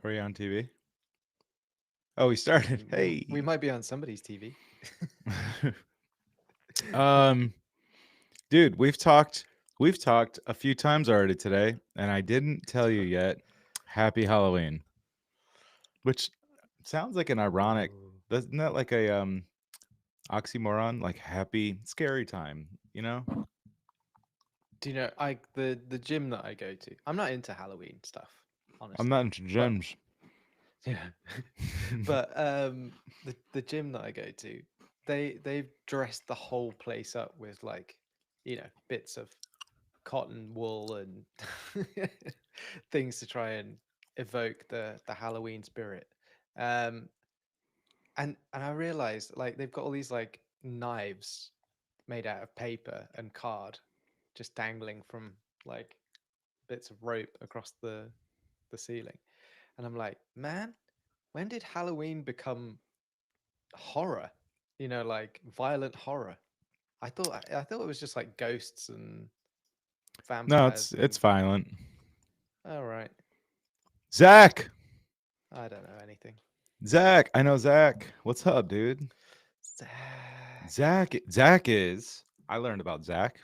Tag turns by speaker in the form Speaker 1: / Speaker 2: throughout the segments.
Speaker 1: Are we on TV? Oh, we started.
Speaker 2: We
Speaker 1: Hey.
Speaker 2: might be on somebody's TV.
Speaker 1: um, dude, we've talked a few times already today, and I didn't tell you yet. Happy Halloween, which sounds like an ironic.
Speaker 2: Ooh.
Speaker 1: Isn't that like a oxymoron? Like happy, scary time, you know?
Speaker 2: Do you know the gym that I go to? I'm not into Halloween stuff,
Speaker 1: I'm
Speaker 2: honestly.
Speaker 1: not into
Speaker 2: But
Speaker 1: gems.
Speaker 2: yeah. But the gym that I go to, they've dressed the whole place up with like, bits of cotton wool and things to try and evoke the Halloween spirit. Um and I realized like they've got all these like knives made out of paper and card just dangling from like bits of rope across the ceiling. And I'm like, man, when did Halloween become horror? Like violent horror. I thought it was just like ghosts and
Speaker 1: No,
Speaker 2: vampires
Speaker 1: it's
Speaker 2: and
Speaker 1: violent.
Speaker 2: all right.
Speaker 1: Zach,
Speaker 2: I don't know anything.
Speaker 1: Zach, I know Zach. What's up, dude?
Speaker 2: Zach.
Speaker 1: Zach is. I learned about Zach.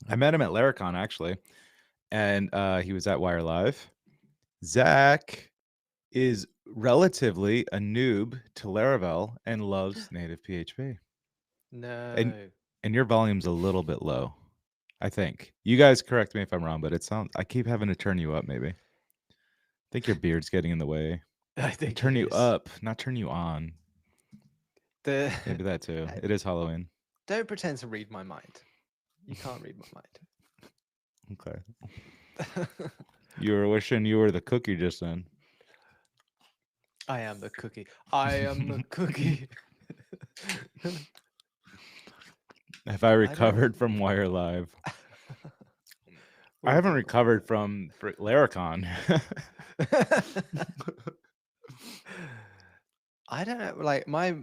Speaker 1: I met him at Laracon actually, and he was at Wire Live. Zach is relatively a noob to Laravel and loves native PHP. And
Speaker 2: No.
Speaker 1: and your volume's a little bit low, I think. You guys correct me if I'm wrong, but it sounds I keep having to turn you up maybe. I think your beard's getting in the way.
Speaker 2: I
Speaker 1: I
Speaker 2: think it
Speaker 1: turn you
Speaker 2: is.
Speaker 1: up, not turn you on.
Speaker 2: The
Speaker 1: Maybe that too. It is Halloween.
Speaker 2: Don't pretend to read my mind. You can't read my
Speaker 1: Okay.
Speaker 2: mind.
Speaker 1: You were wishing you were the cookie just then.
Speaker 2: I am the cookie. I am the cookie.
Speaker 1: Have I
Speaker 2: I don't.
Speaker 1: recovered from Wire Live? I
Speaker 2: We'll
Speaker 1: haven't
Speaker 2: talk about
Speaker 1: recovered from Laracon.
Speaker 2: it. I don't know. Like my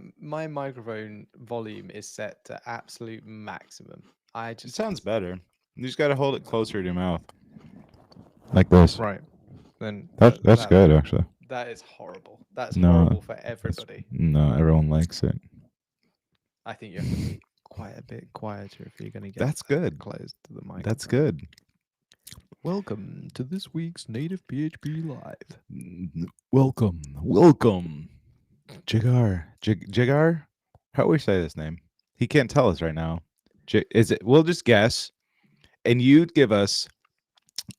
Speaker 2: microphone volume is set to absolute maximum. I
Speaker 1: It
Speaker 2: just
Speaker 1: sounds better. You just got to hold it closer to your mouth, like this.
Speaker 2: right. Then
Speaker 1: That's good, actually.
Speaker 2: that is horrible. That's
Speaker 1: No,
Speaker 2: horrible for everybody.
Speaker 1: no, everyone likes it.
Speaker 2: I think you have to be quite a bit quieter if you're going to get
Speaker 1: That's
Speaker 2: that
Speaker 1: good.
Speaker 2: close to the
Speaker 1: That's
Speaker 2: microphone.
Speaker 1: good.
Speaker 2: Welcome to this week's Native PHP Live.
Speaker 1: Welcome, Jigar. Jigar. How do we say this name? He can't tell us right now. Is it? We'll just guess, and you'd give us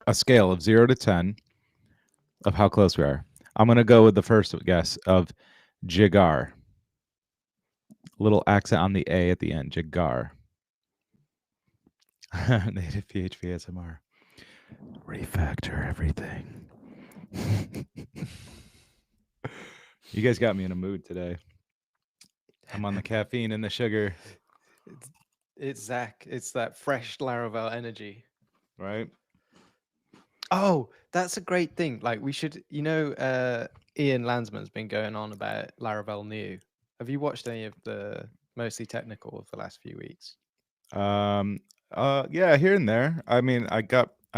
Speaker 1: a scale of 0 to 10 of how close we are. I'm gonna go with the first guess of Jigar. Little accent on the A at the end. Jigar. Native PHP SMR. Refactor everything. You guys got me in a mood today. I'm on the caffeine and the sugar,
Speaker 2: It's, it's Zach. It's that fresh Laravel energy.
Speaker 1: right?
Speaker 2: Oh, that's a great thing. Like we should, Ian Landsman's been going on about Laravel New. Have you watched any of the mostly technical of the last few weeks?
Speaker 1: Um, yeah, here and there. I mean, I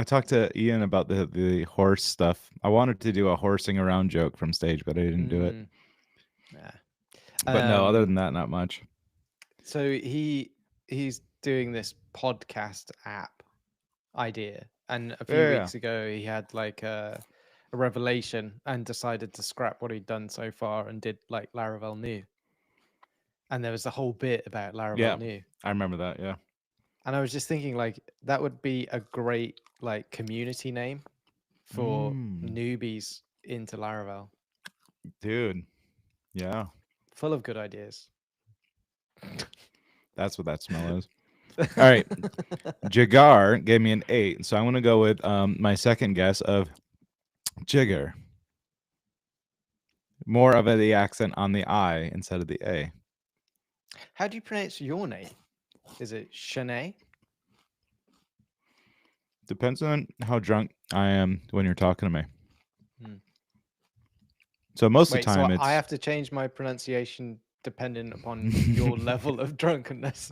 Speaker 1: talked to Ian about the horse stuff. I wanted to do a horsing around joke from stage, but I didn't do it.
Speaker 2: Mm, yeah.
Speaker 1: But no, other
Speaker 2: Um,
Speaker 1: than that, not much.
Speaker 2: so he's doing this podcast app idea, and a few
Speaker 1: Yeah,
Speaker 2: weeks ago he had like a revelation and decided to scrap what he'd done so far and did like Laravel New. And there was a whole bit about Laravel
Speaker 1: yeah,
Speaker 2: New.
Speaker 1: I remember that. Yeah,
Speaker 2: And I was just thinking like that would be a great like community name for
Speaker 1: mm,
Speaker 2: newbies into Laravel.
Speaker 1: dude. Yeah,
Speaker 2: Full of good ideas.
Speaker 1: that's what that smell is. All right, Jagar gave me an 8, so I'm gonna go with my second guess of Jigger. More of the accent on the I instead of the A.
Speaker 2: How do you pronounce your name? Is it Shanae?
Speaker 1: Depends on how drunk I am when you're talking to me.
Speaker 2: Hmm.
Speaker 1: So most of the
Speaker 2: Wait, so
Speaker 1: time
Speaker 2: I
Speaker 1: it's
Speaker 2: have to change my pronunciation dependent upon your level of drunkenness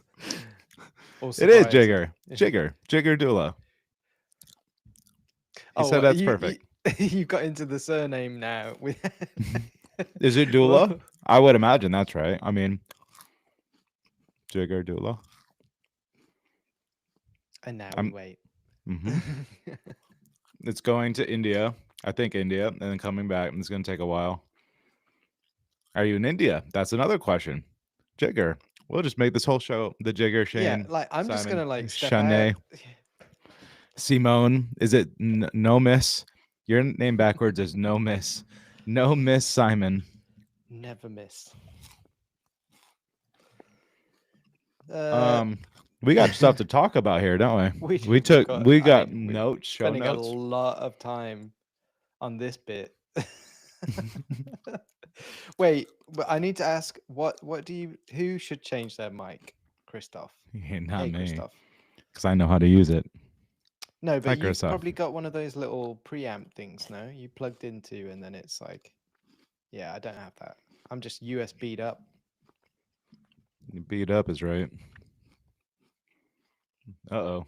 Speaker 2: or
Speaker 1: it is
Speaker 2: sobriety.
Speaker 1: Jigger. Jigger. Jigger Dula. He said
Speaker 2: Oh,
Speaker 1: that's perfect.
Speaker 2: You got into the surname now. With
Speaker 1: Is it Dula?
Speaker 2: Whoa.
Speaker 1: I would imagine that's right. I mean, Jigar Dula.
Speaker 2: And now we
Speaker 1: I'm.
Speaker 2: wait.
Speaker 1: hmm It's going to India. I think India, and then coming back. And it's going to take a while. Are you in India? That's another question. Jigger. We'll just make this whole show the Jigger,
Speaker 2: Yeah,
Speaker 1: Shane,
Speaker 2: like I'm just
Speaker 1: Simon,
Speaker 2: gonna like step out.
Speaker 1: Shanae, Simone. Is it no miss? Your name backwards is no miss. No miss Simon.
Speaker 2: Never miss. Uh,
Speaker 1: Um, we got stuff to talk about here, don't
Speaker 2: we
Speaker 1: we? We
Speaker 2: we've
Speaker 1: took
Speaker 2: got.
Speaker 1: we
Speaker 2: I
Speaker 1: got
Speaker 2: mean, we're
Speaker 1: notes, show
Speaker 2: spending a
Speaker 1: notes.
Speaker 2: lot of time on this bit. Wait, but I need to ask. What do you? Who should change their mic, Christoph?
Speaker 1: Yeah, not
Speaker 2: Hey,
Speaker 1: me,
Speaker 2: Christoph.
Speaker 1: because I know how to use it.
Speaker 2: No,
Speaker 1: Hi,
Speaker 2: but you've
Speaker 1: Christoph.
Speaker 2: probably got one of those little preamp things, no? You plugged into, and then it's like, yeah, I don't have that. I'm just USB'd up.
Speaker 1: Beat up is right. Uh-oh.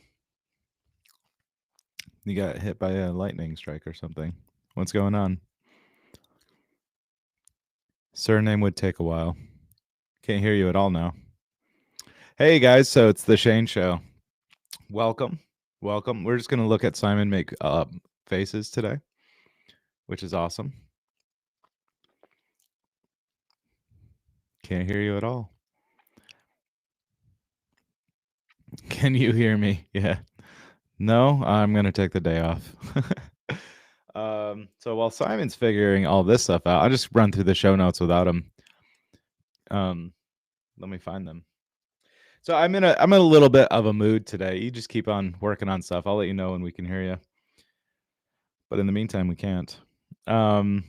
Speaker 1: You got hit by a lightning strike or something. What's going on? Surname would take a while. Can't hear you at all now. Hey guys, so it's the Shane Show. Welcome, welcome. We're just gonna look at Simon make faces today, which is awesome. Can't hear you at all. Can you hear me? Yeah. No, I'm gonna take the day off. So while Simon's figuring all this stuff out, I'll just run through the show notes without him. Let me find them. So I'm in a little bit of a mood today. You just keep on working on stuff. I'll let you know when we can hear you. But in the meantime, we can't. Um,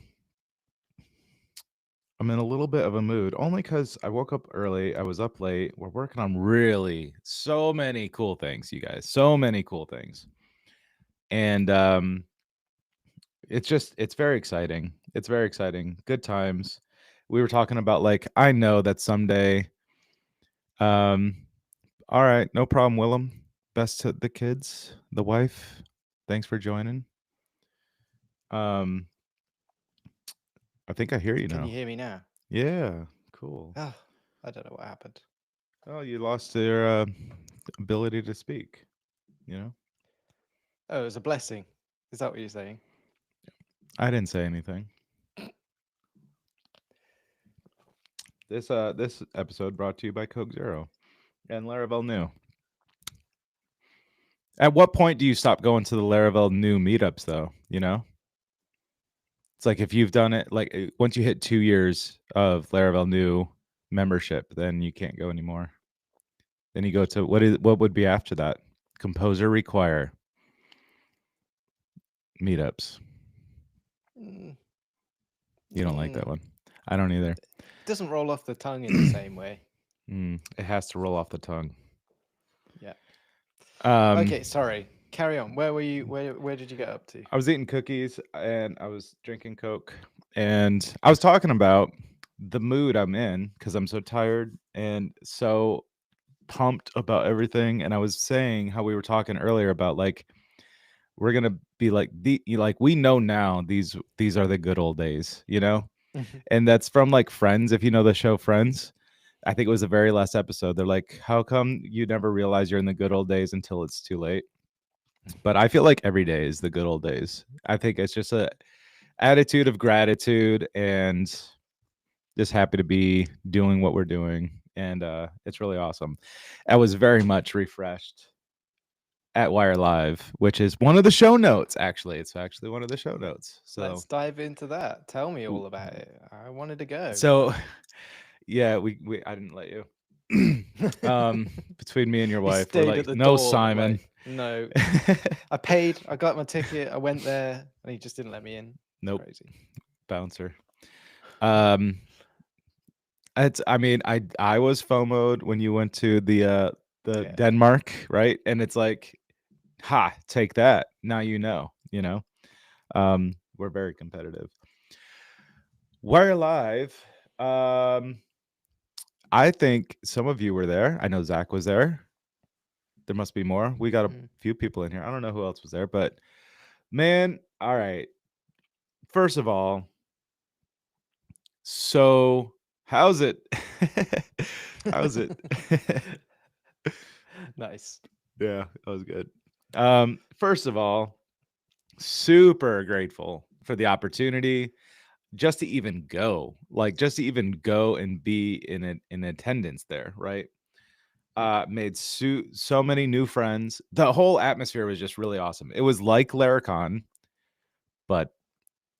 Speaker 1: I'm in a little bit of a mood only because I woke up early. I was up late. We're working on really so many cool things, you guys. So many cool things. And it's very exciting. It's very exciting. Good times. We were talking about like I know that someday um all right, no problem, Willem. Best to the kids, the wife. Thanks for joining. Um I think I hear you
Speaker 2: Can
Speaker 1: now.
Speaker 2: you hear me now?
Speaker 1: Yeah, cool.
Speaker 2: Oh, I don't know what happened.
Speaker 1: Oh, you lost your ability to speak, you know?
Speaker 2: Oh, it was a blessing. Is that what you're saying?
Speaker 1: I didn't say anything. This episode brought to you by Coke Zero and Laravel New. At what point do you stop going to the Laravel New meetups though, you know? It's like if you've done it like once you hit 2 years of Laravel New membership, then you can't go anymore. Then you go to what would be after that? Composer require meetups.
Speaker 2: Mm,
Speaker 1: You don't like
Speaker 2: mm,
Speaker 1: that one. I don't either.
Speaker 2: doesn't roll off the tongue in the same way.
Speaker 1: It has to roll off the tongue.
Speaker 2: Yeah.
Speaker 1: Um,
Speaker 2: Okay, sorry. Carry on. Where were you? Where did you get up to?
Speaker 1: I was eating cookies and I was drinking Coke, and I was talking about the mood I'm in because I'm so tired and so pumped about everything. And I was saying how we were talking earlier about like we're gonna be like like we know now these are the good old days, you know, and that's from like Friends. If you know the show Friends, I think it was the very last episode. They're like, how come you never realize you're in the good old days until it's too late? But I feel like every day is the good old days. I think it's just a attitude of gratitude and just happy to be doing what we're doing. And it's really awesome. I was very much refreshed at Wire Live, which is one of the show notes. Actually, it's actually one of the show notes. So,
Speaker 2: Let's dive into that. Tell me all about it. I wanted to go.
Speaker 1: so yeah, we I didn't let you. Between me and your
Speaker 2: He
Speaker 1: wife, we're
Speaker 2: stayed at
Speaker 1: like,
Speaker 2: the
Speaker 1: no,
Speaker 2: door,
Speaker 1: Simon.
Speaker 2: like, no. I paid. I got my ticket. I went there, and he just didn't let me in. It's
Speaker 1: Nope,
Speaker 2: crazy.
Speaker 1: bouncer. Um, It's I mean, I was FOMO'd when you went to the
Speaker 2: Yeah.
Speaker 1: Denmark, right? And it's like, ha, take that. Now you know. We're very competitive. Wire Live. Um, I think some of you were there. I know Zach was there. There must be more. We got a
Speaker 2: Mm.
Speaker 1: few people in here. I don't know who else was there, but man, all right. first of all, so how's it? How's it?
Speaker 2: Nice.
Speaker 1: Yeah, that was good. First of all, super grateful for the opportunity just to even go, like just to even go and be in attendance there, right?
Speaker 2: Yeah.
Speaker 1: Made so many new friends. The whole atmosphere was just really awesome. It was like Laracon, but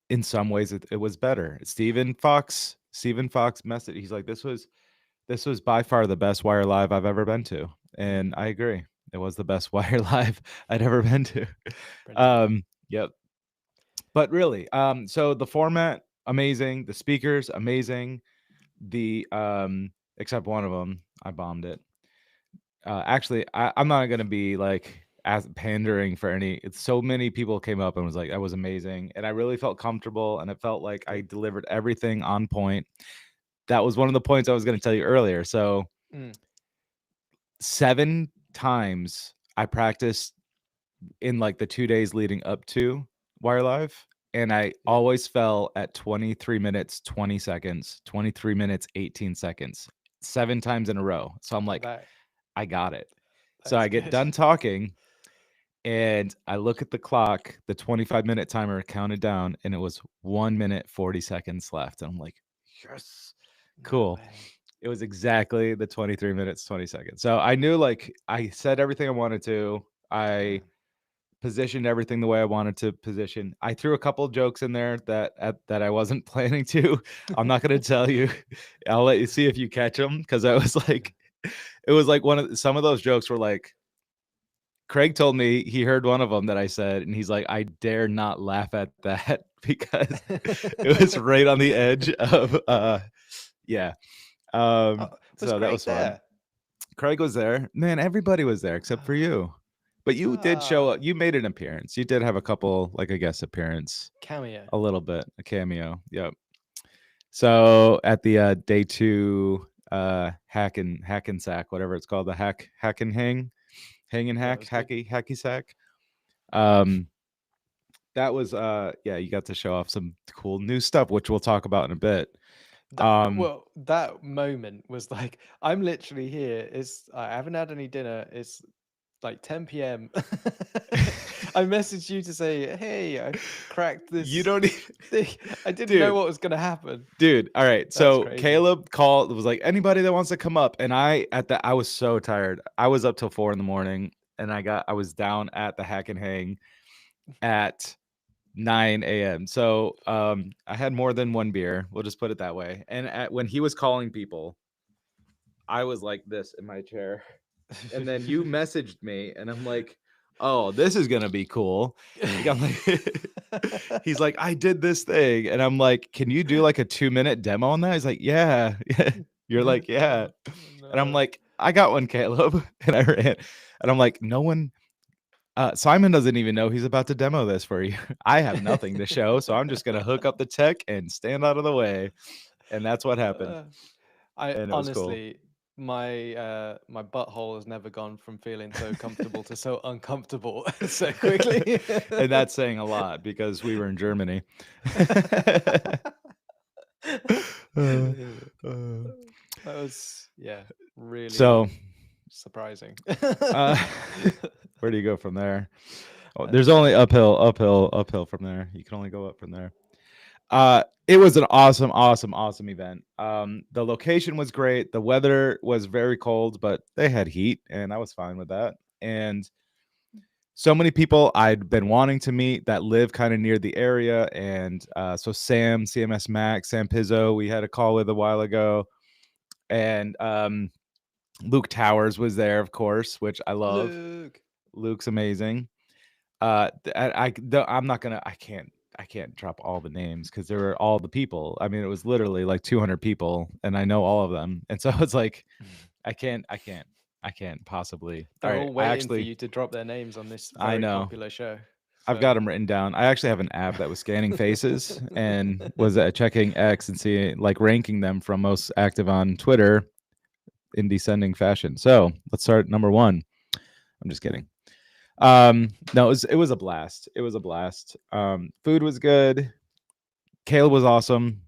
Speaker 1: in some ways it was better. Stephen Fox messaged. He's like, this was by far the best Wire Live I've ever been to, and I agree. It was the best Wire Live I'd ever been to.
Speaker 2: Brilliant.
Speaker 1: Yep. But really, so the format amazing, the speakers amazing, the except one of them, I bombed it. Actually, I'm not gonna be like as pandering for any. It's so many people came up and was like, "That was amazing," and I really felt comfortable, and it felt like I
Speaker 2: Good.
Speaker 1: delivered everything on point. That was one of the points I was gonna tell you earlier. So
Speaker 2: Mm.
Speaker 1: 7 times I practiced in like the 2 days leading up to Wire Live, and I
Speaker 2: Yeah.
Speaker 1: always fell at 23 minutes 20 seconds, 23 minutes 18 seconds, 7 times in a row. So I'm like,
Speaker 2: That
Speaker 1: I got it.
Speaker 2: that
Speaker 1: So
Speaker 2: is
Speaker 1: I get
Speaker 2: good.
Speaker 1: done talking and I look at the clock, the 25-minute timer counted down, and it was 1 minute 40 seconds left. And I'm like, yes,
Speaker 2: No
Speaker 1: cool.
Speaker 2: way.
Speaker 1: It was exactly the 23 minutes 20 seconds. So I knew like I said everything I wanted to. I
Speaker 2: Yeah.
Speaker 1: positioned everything the way I wanted to position. I threw a couple jokes in there that I wasn't planning to. I'm not gonna tell you. I'll let you see if you catch them because I was
Speaker 2: Yeah.
Speaker 1: like, it was like some of those jokes were like. Craig told me he heard one of them that I said, and he's like, "I dare not laugh at that because it was right on the edge of, yeah."
Speaker 2: Oh, was
Speaker 1: So that
Speaker 2: Craig
Speaker 1: was fun.
Speaker 2: there?
Speaker 1: Craig was there. Man, everybody was there except for you. But you did show
Speaker 2: Ah,
Speaker 1: up. You made an appearance. You did have a couple, like a guest appearance,
Speaker 2: cameo.
Speaker 1: a little bit, a cameo. Yep. So at the day 2 hack and sack, whatever it's called, the hack and hang and
Speaker 2: That
Speaker 1: hack,
Speaker 2: was good.
Speaker 1: hacky sack. Um that was yeah, you got to show off some cool new stuff, which we'll talk about in a bit. Um
Speaker 2: That moment was like, I'm literally here. I haven't had any dinner. It's like 10 p.m. I messaged you to say, hey, I cracked
Speaker 1: you
Speaker 2: this
Speaker 1: don't even,
Speaker 2: thing. I didn't know
Speaker 1: dude.
Speaker 2: what was gonna happen.
Speaker 1: Dude, all right.
Speaker 2: That's
Speaker 1: So
Speaker 2: crazy.
Speaker 1: Caleb called, was like, anybody that wants to come up. And I was so tired. I was up till 4 in the morning and I was down at the hack and hang at 9 a.m. So I had more than one beer. We'll just put it that way. And when he was calling people, I was like this in my chair. And then you messaged me and I'm like, oh, this is gonna be cool. I'm like, he's like, I did this thing. And I'm like, can you do like a 2-minute demo on that? He's like, yeah. Yeah. You're like, yeah.
Speaker 2: Oh,
Speaker 1: And I'm
Speaker 2: no.
Speaker 1: like, I got one, Caleb. And I ran. And I'm like, no one Simon doesn't even know he's about to demo this for you. I have nothing to show, so I'm just gonna hook up the tech and stand out of the way. And that's what happened.
Speaker 2: Uh, I
Speaker 1: And it was cool.
Speaker 2: honestly, my butthole has never gone from feeling so comfortable to so uncomfortable so quickly.
Speaker 1: And that's saying a lot because we were in Germany. Uh, uh,
Speaker 2: That was, yeah,
Speaker 1: so,
Speaker 2: really surprising.
Speaker 1: uh, where do you go from there? Oh, there's
Speaker 2: Uh,
Speaker 1: only uphill from there. You can only go up from there. It was an awesome, awesome, awesome event. The location was great. The weather was very cold, but they had heat, and I was fine with that. And so many people I'd been wanting to meet that live kind of near the area. And so Sam, CMS Max, Sam Pizzo, we had a call with a while ago. And Luke Towers was there, of course, which I love.
Speaker 2: Luke.
Speaker 1: Luke's amazing. I'm not gonna. I can't drop all the names because there were all the people. I mean, it was literally like 200 people, and I know all of them. And so it's like, I can't possibly. All
Speaker 2: They're
Speaker 1: right,
Speaker 2: all waiting for you to drop their names on this
Speaker 1: I
Speaker 2: very
Speaker 1: know.
Speaker 2: popular show.
Speaker 1: I've
Speaker 2: So
Speaker 1: got them written down. I actually have an app that was scanning faces and was checking X and seeing like ranking them from most active on Twitter in descending fashion. So let's start number 1. I'm just kidding. No, it was a blast. It was a blast. Food was good. Caleb was awesome.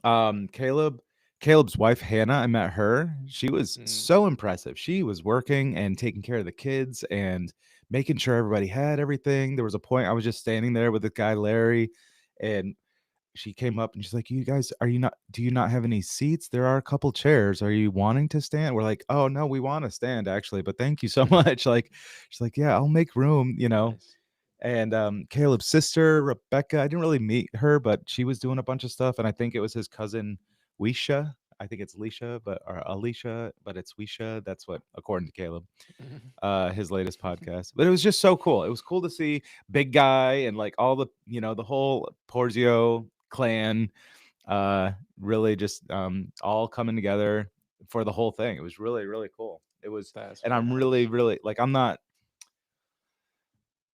Speaker 1: Caleb, Caleb's wife Hannah, I met her. She was
Speaker 2: Mm,
Speaker 1: so impressive. She was working and taking care of the kids and making sure everybody had everything. There was a point I was just standing there with the guy Larry, and she came up and she's like, "You guys, are you not? Do you not have any seats? There are a couple chairs. Are you wanting to stand?" We're like, "Oh no, we want to stand actually, but thank you so much." Like, she's like, "Yeah, I'll make room," you know.
Speaker 2: nice.
Speaker 1: And Caleb's sister Rebecca, I didn't really meet her, but she was doing a bunch of stuff, and I think it was his cousin Wisha. I think it's Alicia, but or Alicia, but it's Wisha. That's what, according to Caleb, his latest podcast. But it was just so cool. It was cool to see Big Guy and like all the, the whole Porzio clan, really just all coming together for the whole thing. It was really really cool. It was,
Speaker 2: That's
Speaker 1: and
Speaker 2: really
Speaker 1: I'm really
Speaker 2: nice.
Speaker 1: really like, I'm not.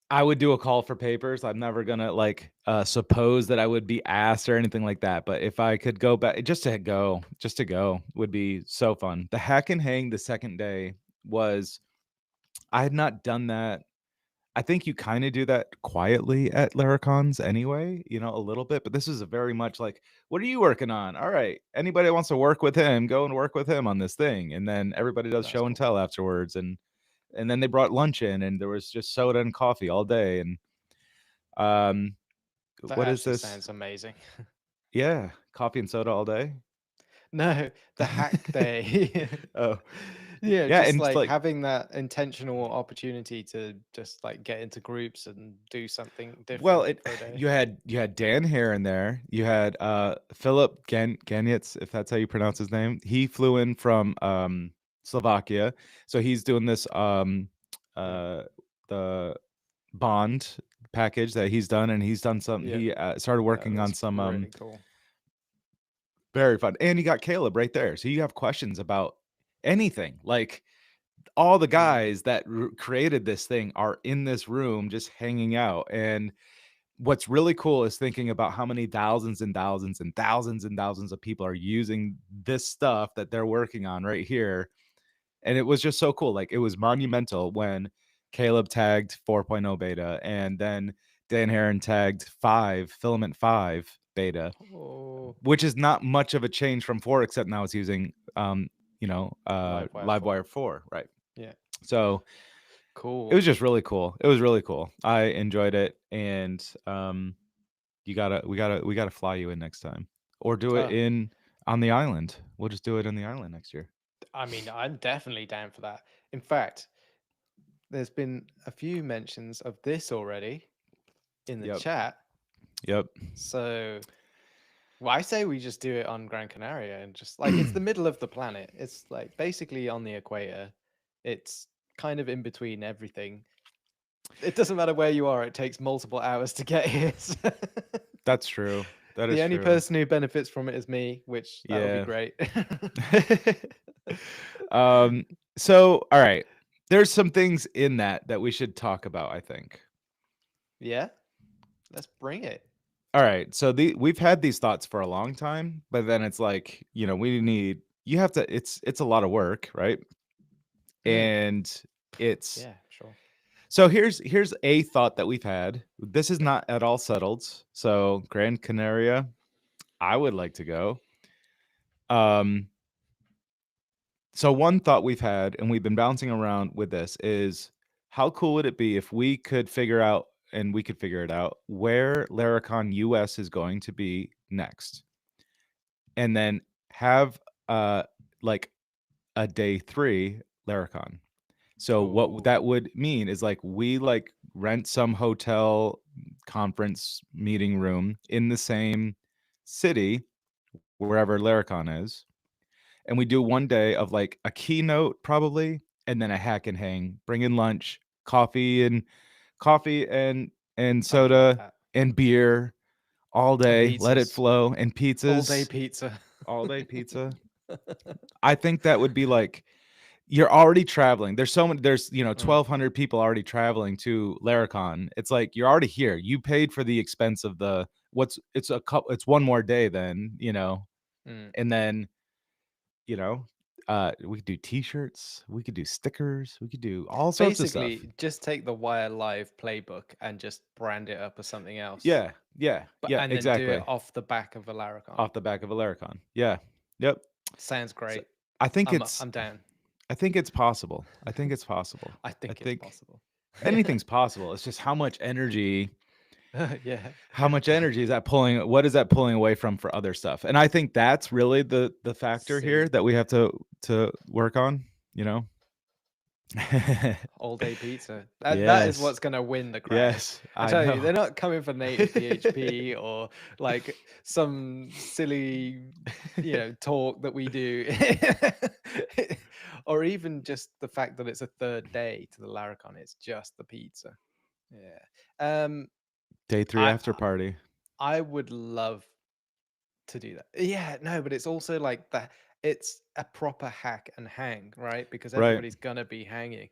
Speaker 1: I would do a call for papers. I'm never gonna like suppose that I would be asked or anything like that. But if I could go back, just to go would be so fun. The hack and hang the second day was, I had not done that. I think you kind of do that quietly at Laracons anyway, a little bit. But this is a very much like, what are you working on? All right, anybody that wants to work with him, go and work with him on this thing. And then everybody does
Speaker 2: That's
Speaker 1: show and
Speaker 2: cool.
Speaker 1: tell afterwards, and then they brought lunch in, and there was just soda and coffee all day. And um,
Speaker 2: That
Speaker 1: what is
Speaker 2: actually
Speaker 1: this?
Speaker 2: sounds amazing.
Speaker 1: Yeah, coffee and soda all day.
Speaker 2: No, the hack day.
Speaker 1: Oh,
Speaker 2: Yeah,
Speaker 1: yeah,
Speaker 2: just
Speaker 1: and it's
Speaker 2: like
Speaker 1: like,
Speaker 2: having that intentional opportunity to just like get into groups and do something
Speaker 1: well,
Speaker 2: different
Speaker 1: it
Speaker 2: for a day.
Speaker 1: you had Dan here and there. You had Philip Ganitz, if that's how you pronounce his name. He flew in from Slovakia, so he's doing this
Speaker 2: Mm.
Speaker 1: uh the bond package that he's done, and he's done some.
Speaker 2: Yeah,
Speaker 1: He started
Speaker 2: that
Speaker 1: working on
Speaker 2: was
Speaker 1: some
Speaker 2: really cool.
Speaker 1: very fun, and you got Caleb right there, so you have questions about anything. Like, all the
Speaker 2: Mm.
Speaker 1: guys that created this thing are in this room just hanging out. And what's really cool is thinking about how many thousands and thousands and thousands and thousands of people are using this stuff that they're working on right here. And it was just so cool. Like, it was monumental when Caleb tagged 4.0 beta, and then Dan Heron tagged 5 filament 5 beta,
Speaker 2: Oh,
Speaker 1: which is not much of a change from 4, except now it's using
Speaker 2: live wire four.
Speaker 1: livewire 4, right?
Speaker 2: Yeah,
Speaker 1: So it
Speaker 2: cool.
Speaker 1: was just really cool. It was really cool. I enjoyed it, and we gotta fly you in next time, or do it
Speaker 2: Uh,
Speaker 1: in on the island. We'll just do it on the island next year.
Speaker 2: I mean, I'm definitely down for that. In fact, there's been a few mentions of this already in the
Speaker 1: Yep.
Speaker 2: chat.
Speaker 1: Yep.
Speaker 2: So, well, I say we just do it on Gran Canaria and just like it's the middle of the planet. It's like basically on the equator. It's kind of in between everything. It doesn't matter where you are, it takes multiple hours to get here. So
Speaker 1: That's true. That
Speaker 2: the
Speaker 1: is
Speaker 2: only
Speaker 1: true.
Speaker 2: person who benefits from it is me, which that would be
Speaker 1: Yeah.
Speaker 2: great.
Speaker 1: um. So, all right. There's some things in that we should talk about, I think.
Speaker 2: Yeah, let's bring it.
Speaker 1: All right. So we've had these thoughts for a long time, but then it's like, you have to, it's a lot of work, right?
Speaker 2: Mm,
Speaker 1: And it's
Speaker 2: yeah, sure.
Speaker 1: so here's a thought that we've had. This is not at all settled. So Gran Canaria, I would like to go. Um, so one thought we've had, and we've been bouncing around with this, is how cool would it be if we could figure out, and we could figure it out, where Laracon US is going to be next, and then have like a day 3 Laracon. So what
Speaker 2: Oh,
Speaker 1: that would mean is, like, we like rent some hotel conference meeting room in the same city wherever Laracon is, and we do one day of like a keynote probably, and then a hack and hang. Bring in lunch, coffee and
Speaker 2: I would love
Speaker 1: soda
Speaker 2: that.
Speaker 1: and beer all
Speaker 2: And
Speaker 1: day. Let it
Speaker 2: pizzas.
Speaker 1: flow, and
Speaker 2: All day
Speaker 1: pizzas,
Speaker 2: pizza.
Speaker 1: all day pizza. I think that would be like, you're already traveling. There's
Speaker 2: Mm,
Speaker 1: 1,200 people already traveling to Laracon. It's like, you're already here. You paid for the expense of the what's it's one more day then,
Speaker 2: mm.
Speaker 1: and then, you know, We could do t-shirts, we could do stickers, we could do all sorts of stuff.
Speaker 2: Basically, just take the Wire Live playbook and just brand it up as something else,
Speaker 1: Yeah, yeah,
Speaker 2: but
Speaker 1: yeah,
Speaker 2: and then do it
Speaker 1: exactly.
Speaker 2: off the back of a Laracon.
Speaker 1: Off the back of a Laracon. Yeah. Yep.
Speaker 2: Sounds
Speaker 1: So
Speaker 2: great.
Speaker 1: I think
Speaker 2: I'm
Speaker 1: it's
Speaker 2: I'm down.
Speaker 1: I think it's possible. I think it's possible.
Speaker 2: I
Speaker 1: I
Speaker 2: think it's
Speaker 1: think
Speaker 2: possible.
Speaker 1: anything's possible. It's just
Speaker 2: Yeah.
Speaker 1: how much energy is that pulling, what is that pulling away from for other stuff? And I think that's really the factor here
Speaker 2: See,
Speaker 1: that we have to work on, you know.
Speaker 2: all day pizza. That is
Speaker 1: Yes.
Speaker 2: what's going to win the crowd.
Speaker 1: Yes,
Speaker 2: I
Speaker 1: I
Speaker 2: tell you,
Speaker 1: know.
Speaker 2: they're not coming for native PHP or like some silly, talk that we do, or even just the fact that it's a third day to the Laracon. It's just the pizza. Yeah.
Speaker 1: Day 3
Speaker 2: I
Speaker 1: after party.
Speaker 2: I would love to do that. Yeah, no, but it's also like that. It's a proper hack and hang, right? Because
Speaker 1: Right.
Speaker 2: everybody's gonna be hanging.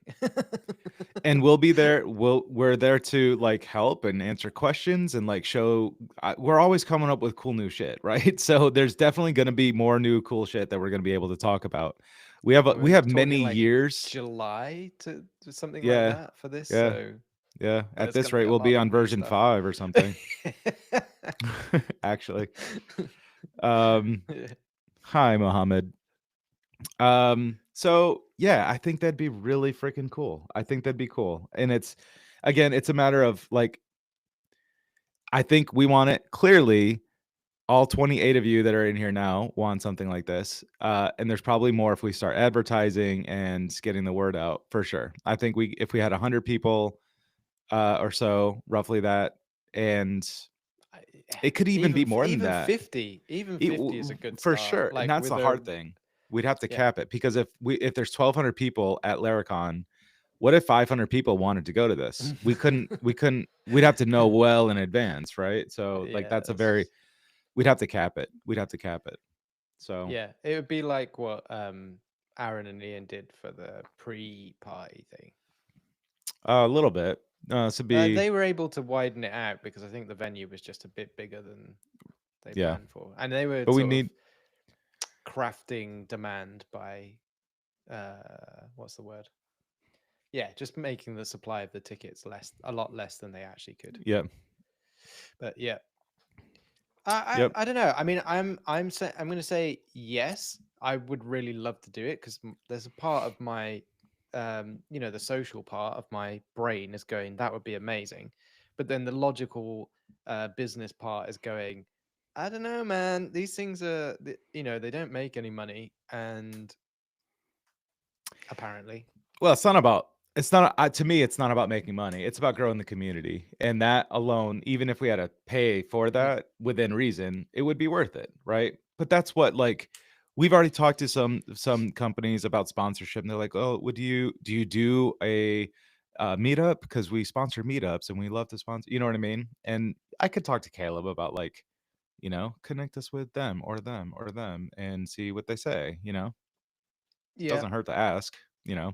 Speaker 1: And we'll be there. We're there to like help and answer questions and like show. We're always coming up with cool new shit, right? So there's definitely going to be more new cool shit that we're going to be able to talk about.
Speaker 2: And
Speaker 1: We
Speaker 2: we're
Speaker 1: have many
Speaker 2: talking like
Speaker 1: years.
Speaker 2: July to something like
Speaker 1: Yeah,
Speaker 2: that for this,
Speaker 1: yeah,
Speaker 2: so
Speaker 1: yeah. At
Speaker 2: there's
Speaker 1: this
Speaker 2: gonna be
Speaker 1: rate,
Speaker 2: a
Speaker 1: we'll
Speaker 2: lot
Speaker 1: be
Speaker 2: of
Speaker 1: on
Speaker 2: new
Speaker 1: version
Speaker 2: stuff.
Speaker 1: 5 or something. Actually, um, hi Mohammed. So yeah, I think that'd be really freaking cool. I think that'd be cool, and it's again, it's a matter of like I think we want it clearly. All 28 of you that are in here now want something like this. And there's probably more if we start advertising and getting the word out for sure. I think if we had 100 people or so, roughly that, and
Speaker 2: I-
Speaker 1: it could even be more than
Speaker 2: even
Speaker 1: that.
Speaker 2: 50, even 50 is a good
Speaker 1: For
Speaker 2: start.
Speaker 1: sure. And
Speaker 2: Like
Speaker 1: that's
Speaker 2: with
Speaker 1: the
Speaker 2: a
Speaker 1: hard thing. We'd have to
Speaker 2: yeah.
Speaker 1: cap it because if there's 1,200 people at Laracon, what if 500 people wanted to go to this? We'd have to know well in advance, right? So like
Speaker 2: Yeah,
Speaker 1: that's a very, we'd have to cap it. We'd have to cap it. So
Speaker 2: yeah. It would be like what Aaron and Ian did for the pre-party thing.
Speaker 1: a little bit. This would be
Speaker 2: They were able to widen it out because I think the venue was just a bit bigger than they
Speaker 1: yeah,
Speaker 2: planned for, and they were
Speaker 1: but we
Speaker 2: sort of
Speaker 1: need
Speaker 2: crafting demand by what's the word? Yeah, just making the supply of the tickets a lot less than they actually could.
Speaker 1: yeah,
Speaker 2: But yeah, I
Speaker 1: yep,
Speaker 2: I don't know. I mean, I'm going to say yes. I would really love to do it because there's a part of my, the social part of my brain is going that would be amazing, but then the logical, business part is going. I don't know, man. These things they don't make any money, and apparently,
Speaker 1: well, it's not to me it's not about making money. It's about growing the community. And that alone, even if we had to pay for
Speaker 2: Mhm.
Speaker 1: that within reason, it would be worth it, right? But that's what like we've already talked to some companies about sponsorship and they're like, "Oh, would you do a meetup because we sponsor meetups and we love to sponsor, you know what I mean?" And I could talk to Caleb about like, connect us with them or them and see what they say,
Speaker 2: yeah.
Speaker 1: doesn't hurt to ask, you know.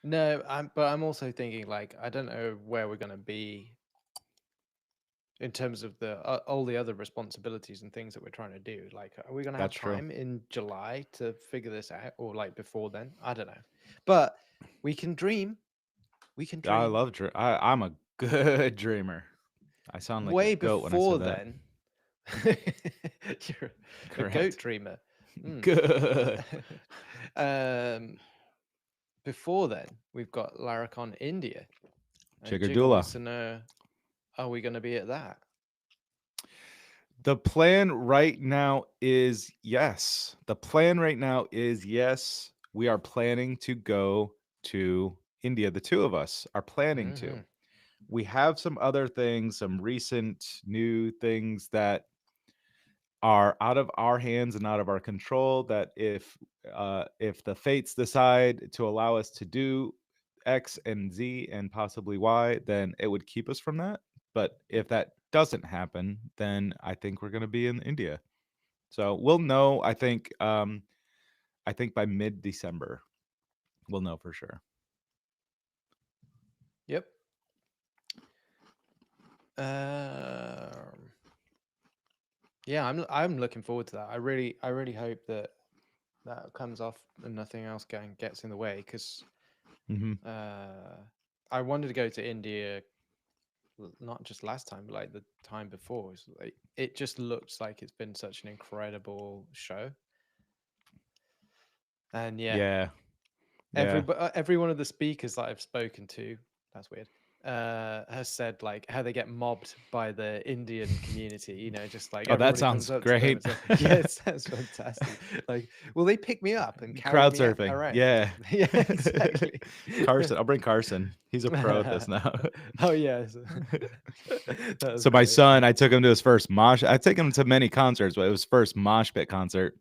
Speaker 2: No, but I'm also thinking like I don't know where we're gonna be in terms of the all the other responsibilities and things that we're trying to do. Like, are we gonna have
Speaker 1: That's true.
Speaker 2: time in July to figure this out, or like before then? I don't know, but we can dream. We can
Speaker 1: I
Speaker 2: dream.
Speaker 1: love I'm a good dreamer. I sound like a
Speaker 2: Way
Speaker 1: goat when I said
Speaker 2: before
Speaker 1: that.
Speaker 2: then, you're a goat
Speaker 1: Correct.
Speaker 2: dreamer. Hmm.
Speaker 1: Good.
Speaker 2: um, Before then, we've got Laracon India, and Jigger
Speaker 1: Chigadula.
Speaker 2: wants to know: are we going to be at that?
Speaker 1: The plan right now is yes. The plan right now is yes. We are planning to go to India. The two of us are planning to.
Speaker 2: Hmm.
Speaker 1: We have some other things, some recent new things that are out of our hands and out of our control that if the fates decide to allow us to do X and Z and possibly Y, then it would keep us from that. But if that doesn't happen, then I think we're going to be in India. So we'll know. I think by mid-December, we'll know for sure.
Speaker 2: Yep. Um, yeah, I'm looking forward to that. I really hope that. that comes off and nothing else gets in the way. Because
Speaker 1: Hmm.
Speaker 2: uh, I wanted to go to India not just last time, but like the time before. It's like, it just looks like it's been such an incredible show. And yeah,
Speaker 1: Yeah, yeah.
Speaker 2: every one of the speakers that I've spoken to, that's weird, has said like how they get mobbed by the Indian community. Just like
Speaker 1: Oh, that
Speaker 2: everybody comes
Speaker 1: sounds
Speaker 2: up to them
Speaker 1: great.
Speaker 2: and says, "Yeah, it sounds fantastic." Like, will they pick me up and carry
Speaker 1: Crowd
Speaker 2: me
Speaker 1: surfing.
Speaker 2: around?
Speaker 1: Yeah.
Speaker 2: Yeah, exactly.
Speaker 1: Carson. I'll bring Carson. He's a pro at this now.
Speaker 2: Oh yes, that was
Speaker 1: So my
Speaker 2: great.
Speaker 1: son, I took him to his first mosh. I take him to many concerts, but it was first mosh pit concert.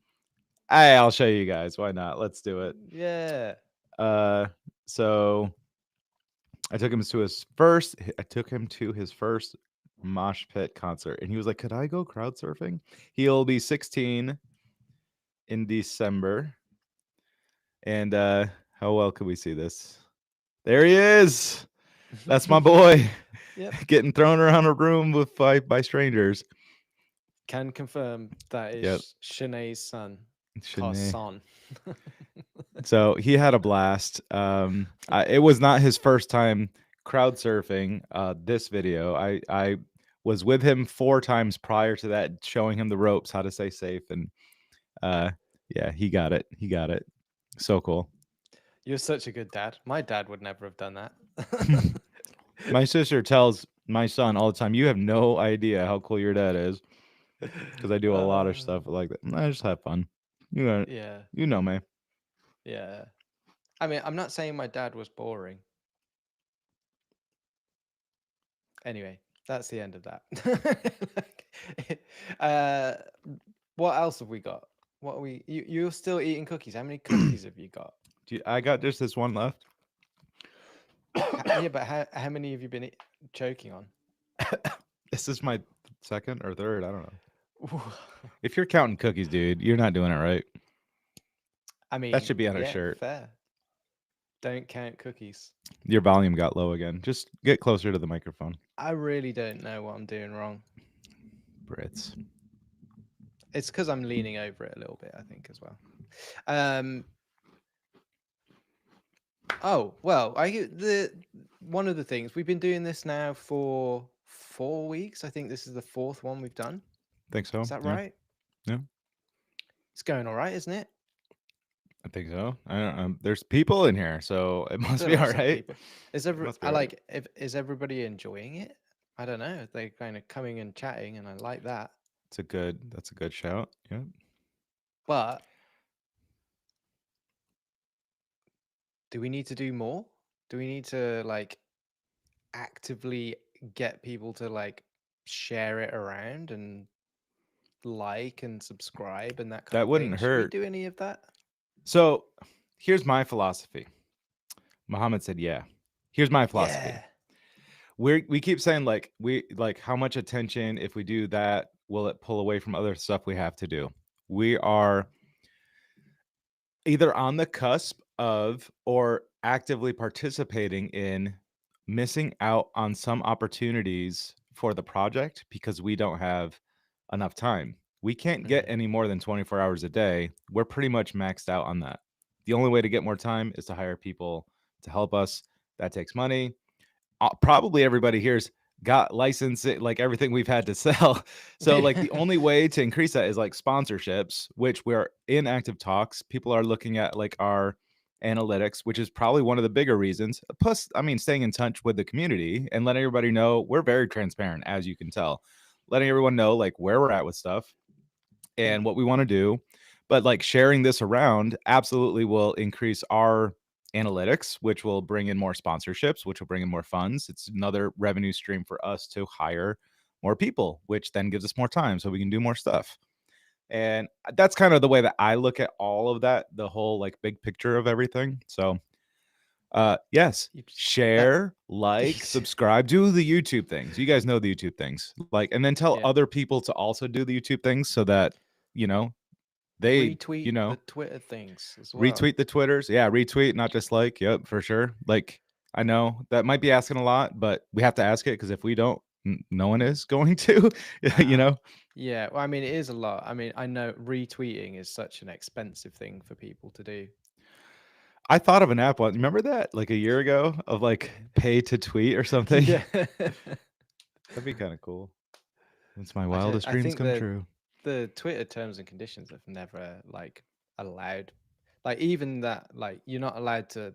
Speaker 1: Hey, I'll show you guys. Why not? Let's do it.
Speaker 2: Yeah.
Speaker 1: Uh, so I took him to his first. I took him to his first mosh pit concert, and he was like, "Could I go crowd surfing?" He'll be 16 in December, and how well could we see this? There he is. That's my boy.
Speaker 2: Yep.
Speaker 1: Getting thrown around a room with by strangers.
Speaker 2: Can confirm that
Speaker 1: Yep.
Speaker 2: is Shanae's son,
Speaker 1: Shanae.
Speaker 2: Carson.
Speaker 1: So he had a blast. It was not his first time crowd surfing this video. I was with him 4 times prior to that, showing him the ropes, how to stay safe, and uh, yeah, he got it. He got it. So cool.
Speaker 2: You're such a good dad. My dad would never have done that.
Speaker 1: My sister tells my son all the time, "You have no idea how cool your dad is," because I do a lot of stuff like that. I just have fun. You know,
Speaker 2: Yeah,
Speaker 1: you know me.
Speaker 2: yeah. I mean, I'm not saying my dad was boring. Anyway, that's the end of that. uh, what else have we got? What are we? You're still eating cookies. How many cookies have you got?
Speaker 1: I got just this one left.
Speaker 2: Yeah, but how many have you been choking on?
Speaker 1: This is my second or third. I don't know. If you're counting cookies, dude, you're not doing it right.
Speaker 2: I
Speaker 1: That
Speaker 2: mean,
Speaker 1: should be on a
Speaker 2: yeah,
Speaker 1: shirt.
Speaker 2: fair. Don't count cookies.
Speaker 1: Your volume got low again. Just get closer to the microphone.
Speaker 2: I really don't know what I'm doing wrong.
Speaker 1: Brits.
Speaker 2: It's because I'm leaning over it a little bit, I think, as well. Um. Oh well, the one of the things we've been doing this now for 4 weeks. I think this is the fourth one we've done.
Speaker 1: Think so?
Speaker 2: Is that
Speaker 1: Yeah.
Speaker 2: right?
Speaker 1: Yeah.
Speaker 2: It's going all right, isn't it?
Speaker 1: I think so. I don't know. There's people in here, so it must
Speaker 2: There
Speaker 1: be
Speaker 2: are
Speaker 1: all
Speaker 2: some
Speaker 1: right.
Speaker 2: people.
Speaker 1: Must be
Speaker 2: I
Speaker 1: all right.
Speaker 2: like. Is everybody enjoying it? I don't know. They're kind of coming and chatting, and I like that.
Speaker 1: That's a good shout. Yeah.
Speaker 2: But do we need to do more? Do we need to like actively get people to like share it around and like and subscribe and that kind
Speaker 1: That
Speaker 2: of thing?
Speaker 1: wouldn't
Speaker 2: Should we
Speaker 1: hurt.
Speaker 2: do any of that?
Speaker 1: So here's my philosophy. Muhammad said, yeah. Here's my philosophy.
Speaker 2: Yeah.
Speaker 1: We keep saying we like how much attention if we do that will it pull away from other stuff we have to do. We are either on the cusp of or actively participating in missing out on some opportunities for the project because we don't have enough time. We can't get
Speaker 2: Mm.
Speaker 1: any more than 24 hours a day. We're pretty much maxed out on that. The only way to get more time is to hire people to help us. That takes money. Probably everybody here's got license like everything we've had to sell. So like the only way to increase that is like sponsorships, which we're in active talks. People are looking at like our analytics, which is probably one of the bigger reasons. Plus, I mean, staying in touch with the community and letting everybody know we're very transparent, as you can tell, letting everyone know like where we're at with stuff and
Speaker 2: Mm.
Speaker 1: what we want to do. But like sharing this around absolutely will increase our analytics, which will bring in more sponsorships, which will bring in more funds. It's another revenue stream for us to hire more people, which then gives us more time so we can do more stuff. And that's kind of the way that I look at all of that, the whole like big picture of everything. So yes,
Speaker 2: that
Speaker 1: share, like, subscribe, do the YouTube things. You guys know the YouTube things. Like, and then tell
Speaker 2: yeah.
Speaker 1: other people to also do the YouTube things so that, you know, they,
Speaker 2: Retweet
Speaker 1: you
Speaker 2: the
Speaker 1: know,
Speaker 2: Twitter things as well.
Speaker 1: retweet the Twitters. Yeah, retweet, not just like. Yep, for sure. Like, I know that might be asking a lot, but we have to ask it because if we don't, No one is going to, you
Speaker 2: Ah,
Speaker 1: know.
Speaker 2: yeah. Well, I mean, it is a lot. I mean, I know retweeting is such an expensive thing for people to do.
Speaker 1: I thought of an app once. Remember that like a year ago of like pay to tweet or something?
Speaker 2: Yeah.
Speaker 1: That'd be kind of cool. It's my
Speaker 2: I don't.
Speaker 1: wildest
Speaker 2: I
Speaker 1: dreams
Speaker 2: think
Speaker 1: come true.
Speaker 2: the Twitter terms and conditions have never like allowed, like even that, like you're not allowed to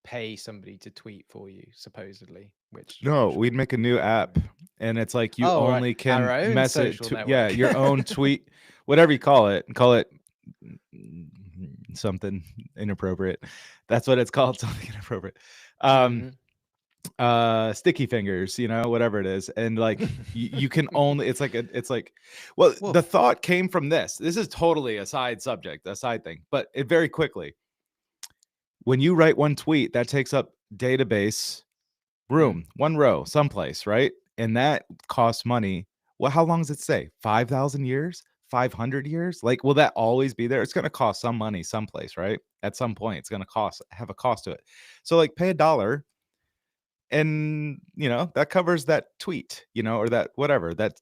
Speaker 2: pay somebody to tweet for you, suppossedly, which I'm
Speaker 1: No,
Speaker 2: sure
Speaker 1: we'd make a new
Speaker 2: people are
Speaker 1: app,
Speaker 2: doing.
Speaker 1: and it's like you
Speaker 2: Oh, right.
Speaker 1: only
Speaker 2: Our
Speaker 1: can
Speaker 2: own
Speaker 1: message
Speaker 2: social
Speaker 1: to, yeah,
Speaker 2: network.
Speaker 1: your own tweet, whatever you call it. Call it something inappropriate. That's what it's called, something inappropriate. Um,
Speaker 2: Hmm.
Speaker 1: sticky fingers, whatever it is, and like you can only. It's like, well,
Speaker 2: Well,
Speaker 1: the thought came from this. This is totally a side subject, a side thing, but it very quickly. When you write one tweet, that takes up database
Speaker 2: mm.
Speaker 1: room, one row, someplace, right? And that costs money. Well, how long does it say? 5,000 years? 500 years? Like, will that always be there? It's going to cost some money someplace, right? At some point, it's going to have a cost to it. So, like, pay $1 and, that covers that tweet, or that whatever, that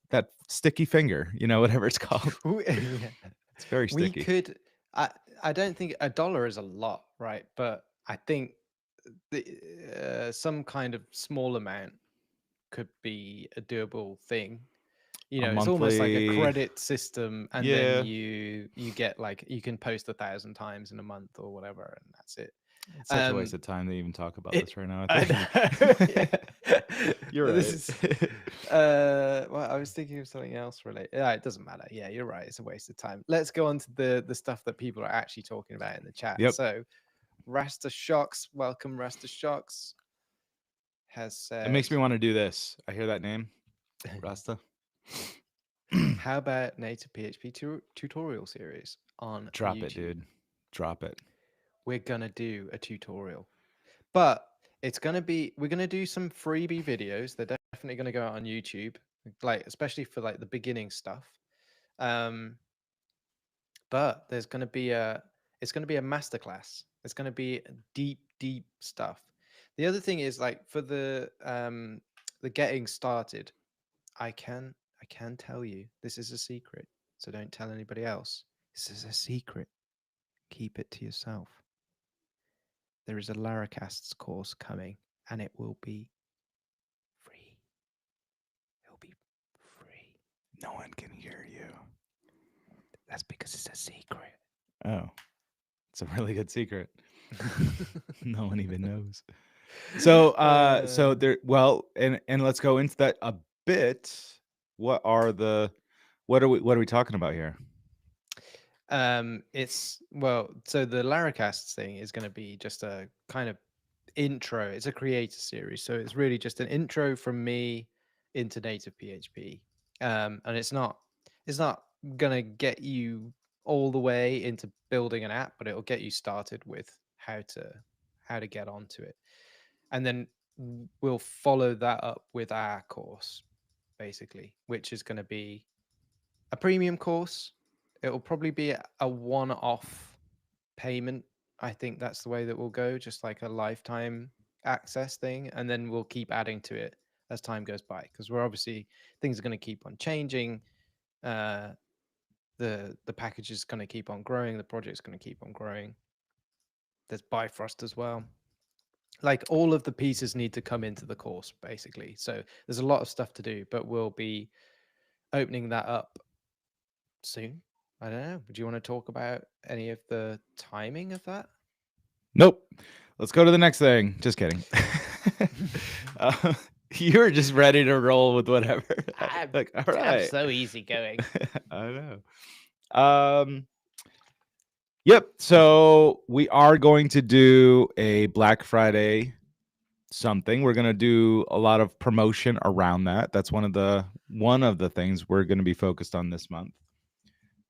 Speaker 1: sticky finger, whatever it's called.
Speaker 2: Yeah.
Speaker 1: It's very
Speaker 2: We
Speaker 1: sticky.
Speaker 2: could. I I don't think $1 is a lot, right? But I think some kind of small amount could be a doable thing.
Speaker 1: A
Speaker 2: It's almost like a
Speaker 1: monthly,
Speaker 2: credit system, and then
Speaker 1: yeah.
Speaker 2: you get like you can post 1,000 times in a month or whatever, and that's it.
Speaker 1: It's such a waste
Speaker 2: Um,
Speaker 1: of time to even talk about
Speaker 2: it
Speaker 1: this right now, I
Speaker 2: I
Speaker 1: think.
Speaker 2: know. Yeah.
Speaker 1: You're
Speaker 2: This
Speaker 1: right.
Speaker 2: is well, I was thinking of something else related. Yeah, it doesn't matter. Yeah, you're right. It's a waste of time. Let's go on to the stuff that people are actually talking about in the chat.
Speaker 1: Yep.
Speaker 2: So, Rasta Shocks, welcome. Rasta Shocks has
Speaker 1: It
Speaker 2: said,
Speaker 1: makes me want to do this. I hear that name, Rasta.
Speaker 2: "How about native PHP tutorial series on
Speaker 1: Drop it,
Speaker 2: YouTube?
Speaker 1: dude. Drop it.
Speaker 2: We're gonna do a tutorial, but we're gonna do some freebie videos. They're definitely gonna go out on YouTube, like especially for like the beginning stuff. Um, but it's gonna be a masterclass. It's gonna be deep stuff. The other thing is like for the getting started, I can tell you this is a secret, so don't tell anybody else. This is a secret. Keep it to yourself. There is a Laracasts course coming, and it will be free. It will be free.
Speaker 1: No one can hear you.
Speaker 2: That's because it's a secret.
Speaker 1: Oh, it's a really good secret. No one even knows. So there. Well, and let's go into that a bit. What are we talking about here?
Speaker 2: It's well, so the Laracasts thing is going to be just a kind of intro. It's a creator series, so it's really just an intro from me into native PHP. And it's not gonna get you all the way into building an app, but it'll get you started with how to get onto it, and then we'll follow that up with our course, basically, which is going to be a premium course. It'll probably be a one-off payment. I think that's the way that we'll go, just like a lifetime access thing, and then we'll keep adding to it as time goes by, because we're obviously things are going to keep on changing. Uh, the package is going to keep on growing. The project's going to keep on growing. There's Bifrost as well. Like all of the pieces need to come into the course, basically. So there's a lot of stuff to do, but we'll be opening that up soon. I don't know. Do you want to talk about any of the timing of that?
Speaker 1: Nope. Let's go to the next thing. Just kidding. uh, you were just ready to roll with whatever. Like, all
Speaker 2: I'm
Speaker 1: right.
Speaker 2: so easygoing.
Speaker 1: I know. Yep. So we are going to do a Black Friday something. We're going to do a lot of promotion around that. That's one of the things we're going to be focused on this month.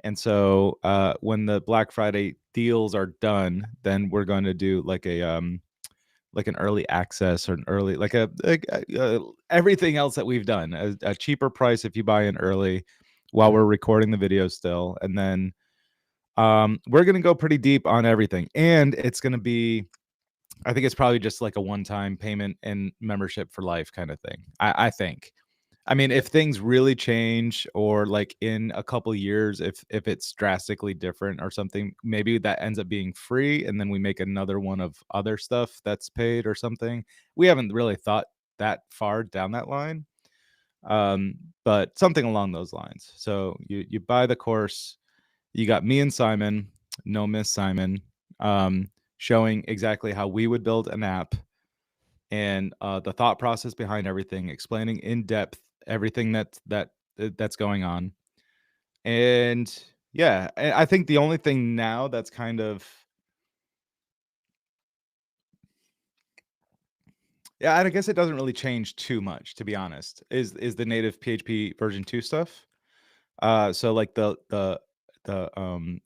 Speaker 1: And so when the Black Friday deals are done, then we're going to do like an early access or an early everything else that we've done, a cheaper price if you buy in early while we're recording the video still. And then we're going to go pretty deep on everything, and it's going to be, I think it's probably just like a one-time payment and membership for life kind of thing. I think. I mean, if things really change, or like in a couple years, if it's drastically different or something, maybe that ends up being free, and then we make another one of other stuff that's paid or something. We haven't really thought that far down that line, but something along those lines. So you buy the course, you got me and Simon, no Miss Simon, showing exactly how we would build an app, and the thought process behind everything, explaining in depth everything that's going on. And yeah, I think the only thing now that's kind of, yeah, I guess it doesn't really change too much, to be honest, is the native PHP version 2 stuff. So like the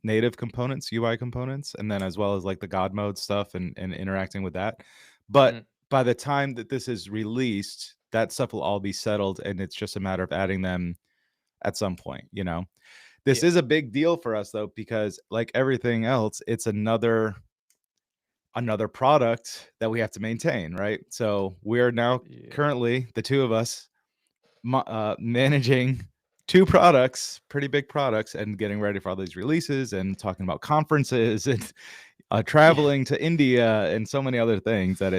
Speaker 1: native components, UI components, and then as well as like the God mode stuff, and interacting with that. But
Speaker 2: Mm,
Speaker 1: by the time that this is released, that stuff will all be settled, and it's just a matter of adding them at some point, you know. This
Speaker 2: yeah,
Speaker 1: is a big deal for us though, because like everything else, it's another product that we have to maintain, right? So we're now
Speaker 2: yeah,
Speaker 1: currently the two of us managing two products, pretty big products, and getting ready for all these releases, and talking about conferences, and
Speaker 2: yeah,
Speaker 1: traveling to India, and so many other things that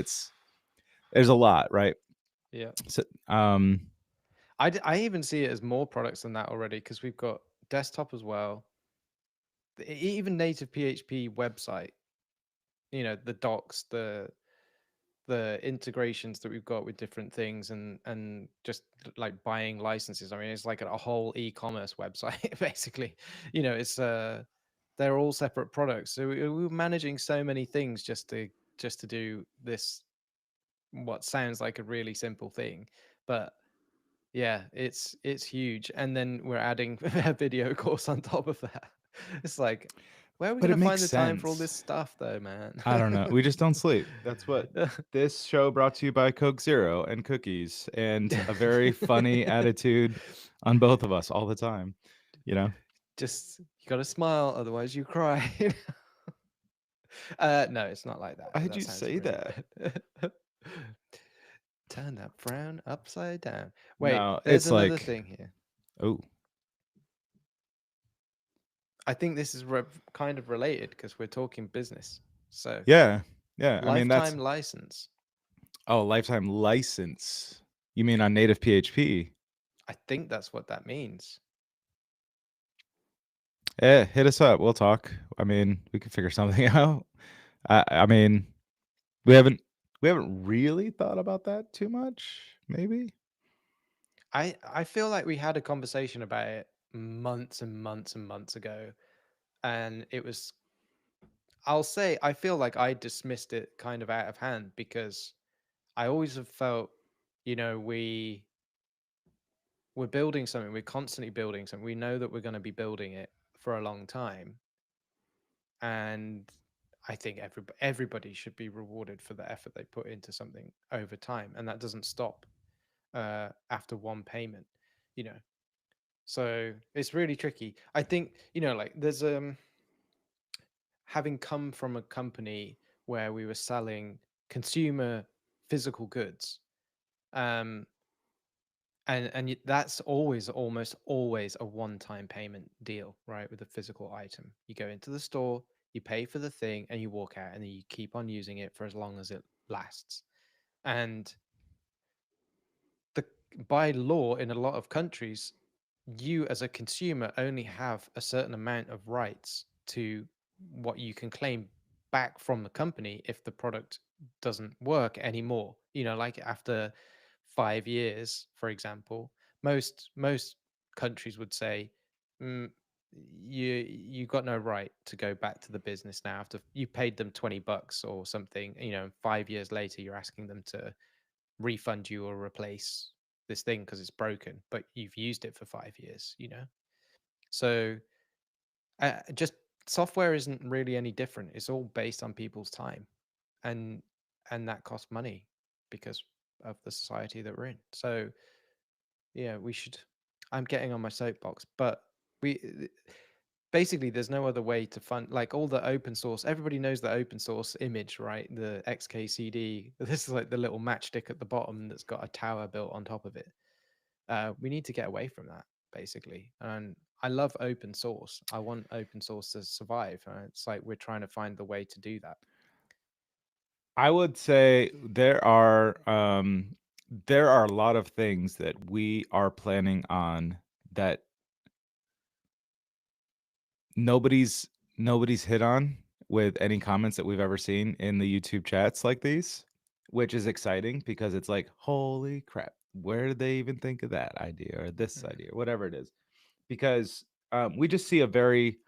Speaker 1: there's a lot, right?
Speaker 2: yeah.
Speaker 1: So,
Speaker 2: I even see it as more products than that already because we've got desktop as well. Even native PHP website, the docs, the integrations that we've got with different things, and just like buying licenses. I mean, it's like a whole e-commerce website basically. It's they're all separate products. So we're managing so many things just to do this, what sounds like a really simple thing, but yeah, it's huge. And then we're adding a video course on top of that. It's like, where are we
Speaker 1: but
Speaker 2: going
Speaker 1: it
Speaker 2: to find
Speaker 1: makes
Speaker 2: the time for all this
Speaker 1: sense.
Speaker 2: stuff though, man?
Speaker 1: I don't know. We just don't sleep. That's what this show, brought to you by Coke Zero and cookies, and a very funny attitude on both of us all the time. You know,
Speaker 2: Just you gotta smile, otherwise you cry. No, it's not like that.
Speaker 1: why'd
Speaker 2: That
Speaker 1: you
Speaker 2: sounds
Speaker 1: say
Speaker 2: really
Speaker 1: that?
Speaker 2: bad. Turn that frown upside down. Wait,
Speaker 1: No,
Speaker 2: there's
Speaker 1: it's
Speaker 2: another
Speaker 1: like,
Speaker 2: thing here.
Speaker 1: oh,
Speaker 2: I think this is kind of related because we're talking business. So,
Speaker 1: yeah, yeah. I mean, that's,
Speaker 2: lifetime license.
Speaker 1: oh, lifetime license. You mean on native PHP?
Speaker 2: I think that's what that means.
Speaker 1: Hit us up. We'll talk. I mean, we can figure something out. I mean, we haven't we haven't really thought about that too much. Maybe.
Speaker 2: I feel like we had a conversation about it months and months and months ago, and it was, I'll say, I feel like I dismissed it kind of out of hand because I always have felt, we're building something, we're constantly building something. We know that we're going to be building it for a long time, and I think everybody should be rewarded for the effort they put into something over time, and that doesn't stop after one payment, you know. So it's really tricky. I think, like there's having come from a company where we were selling consumer physical goods, um that's always, almost always, a one-time payment deal, right? With a physical item, you go into the store, you pay for the thing, and you walk out, and then you keep on using it for as long as it lasts. And the by law in a lot of countries, you as a consumer only have a certain amount of rights to what you can claim back from the company if the product doesn't work anymore. Like after 5 years, for example, most countries would say, mm, you got no right to go back to the business now after you paid them $20 or something. 5 years later, you're asking them to refund you or replace this thing because it's broken, but you've used it for 5 years. So just software isn't really any different. It's all based on people's time, and that costs money because of the society that we're in. So yeah, we should. I'm getting on my soapbox, but we basically there's no other way to fund, like, all the open source. Everybody knows the open source image, right? The XKCD. This is like the little matchstick at the bottom that's got a tower built on top of it. We need to get away from that, basically. And I love open source. I want open source to survive. And it's like we're trying to find the way to do that.
Speaker 1: I would say there are a lot of things that we are planning on that nobody's nobody's hit on with any comments that we've ever seen in the YouTube chats like these, which is exciting because it's like, holy crap, where did they even think of that idea or this
Speaker 2: Mm,
Speaker 1: idea, whatever it is? Because we just see a very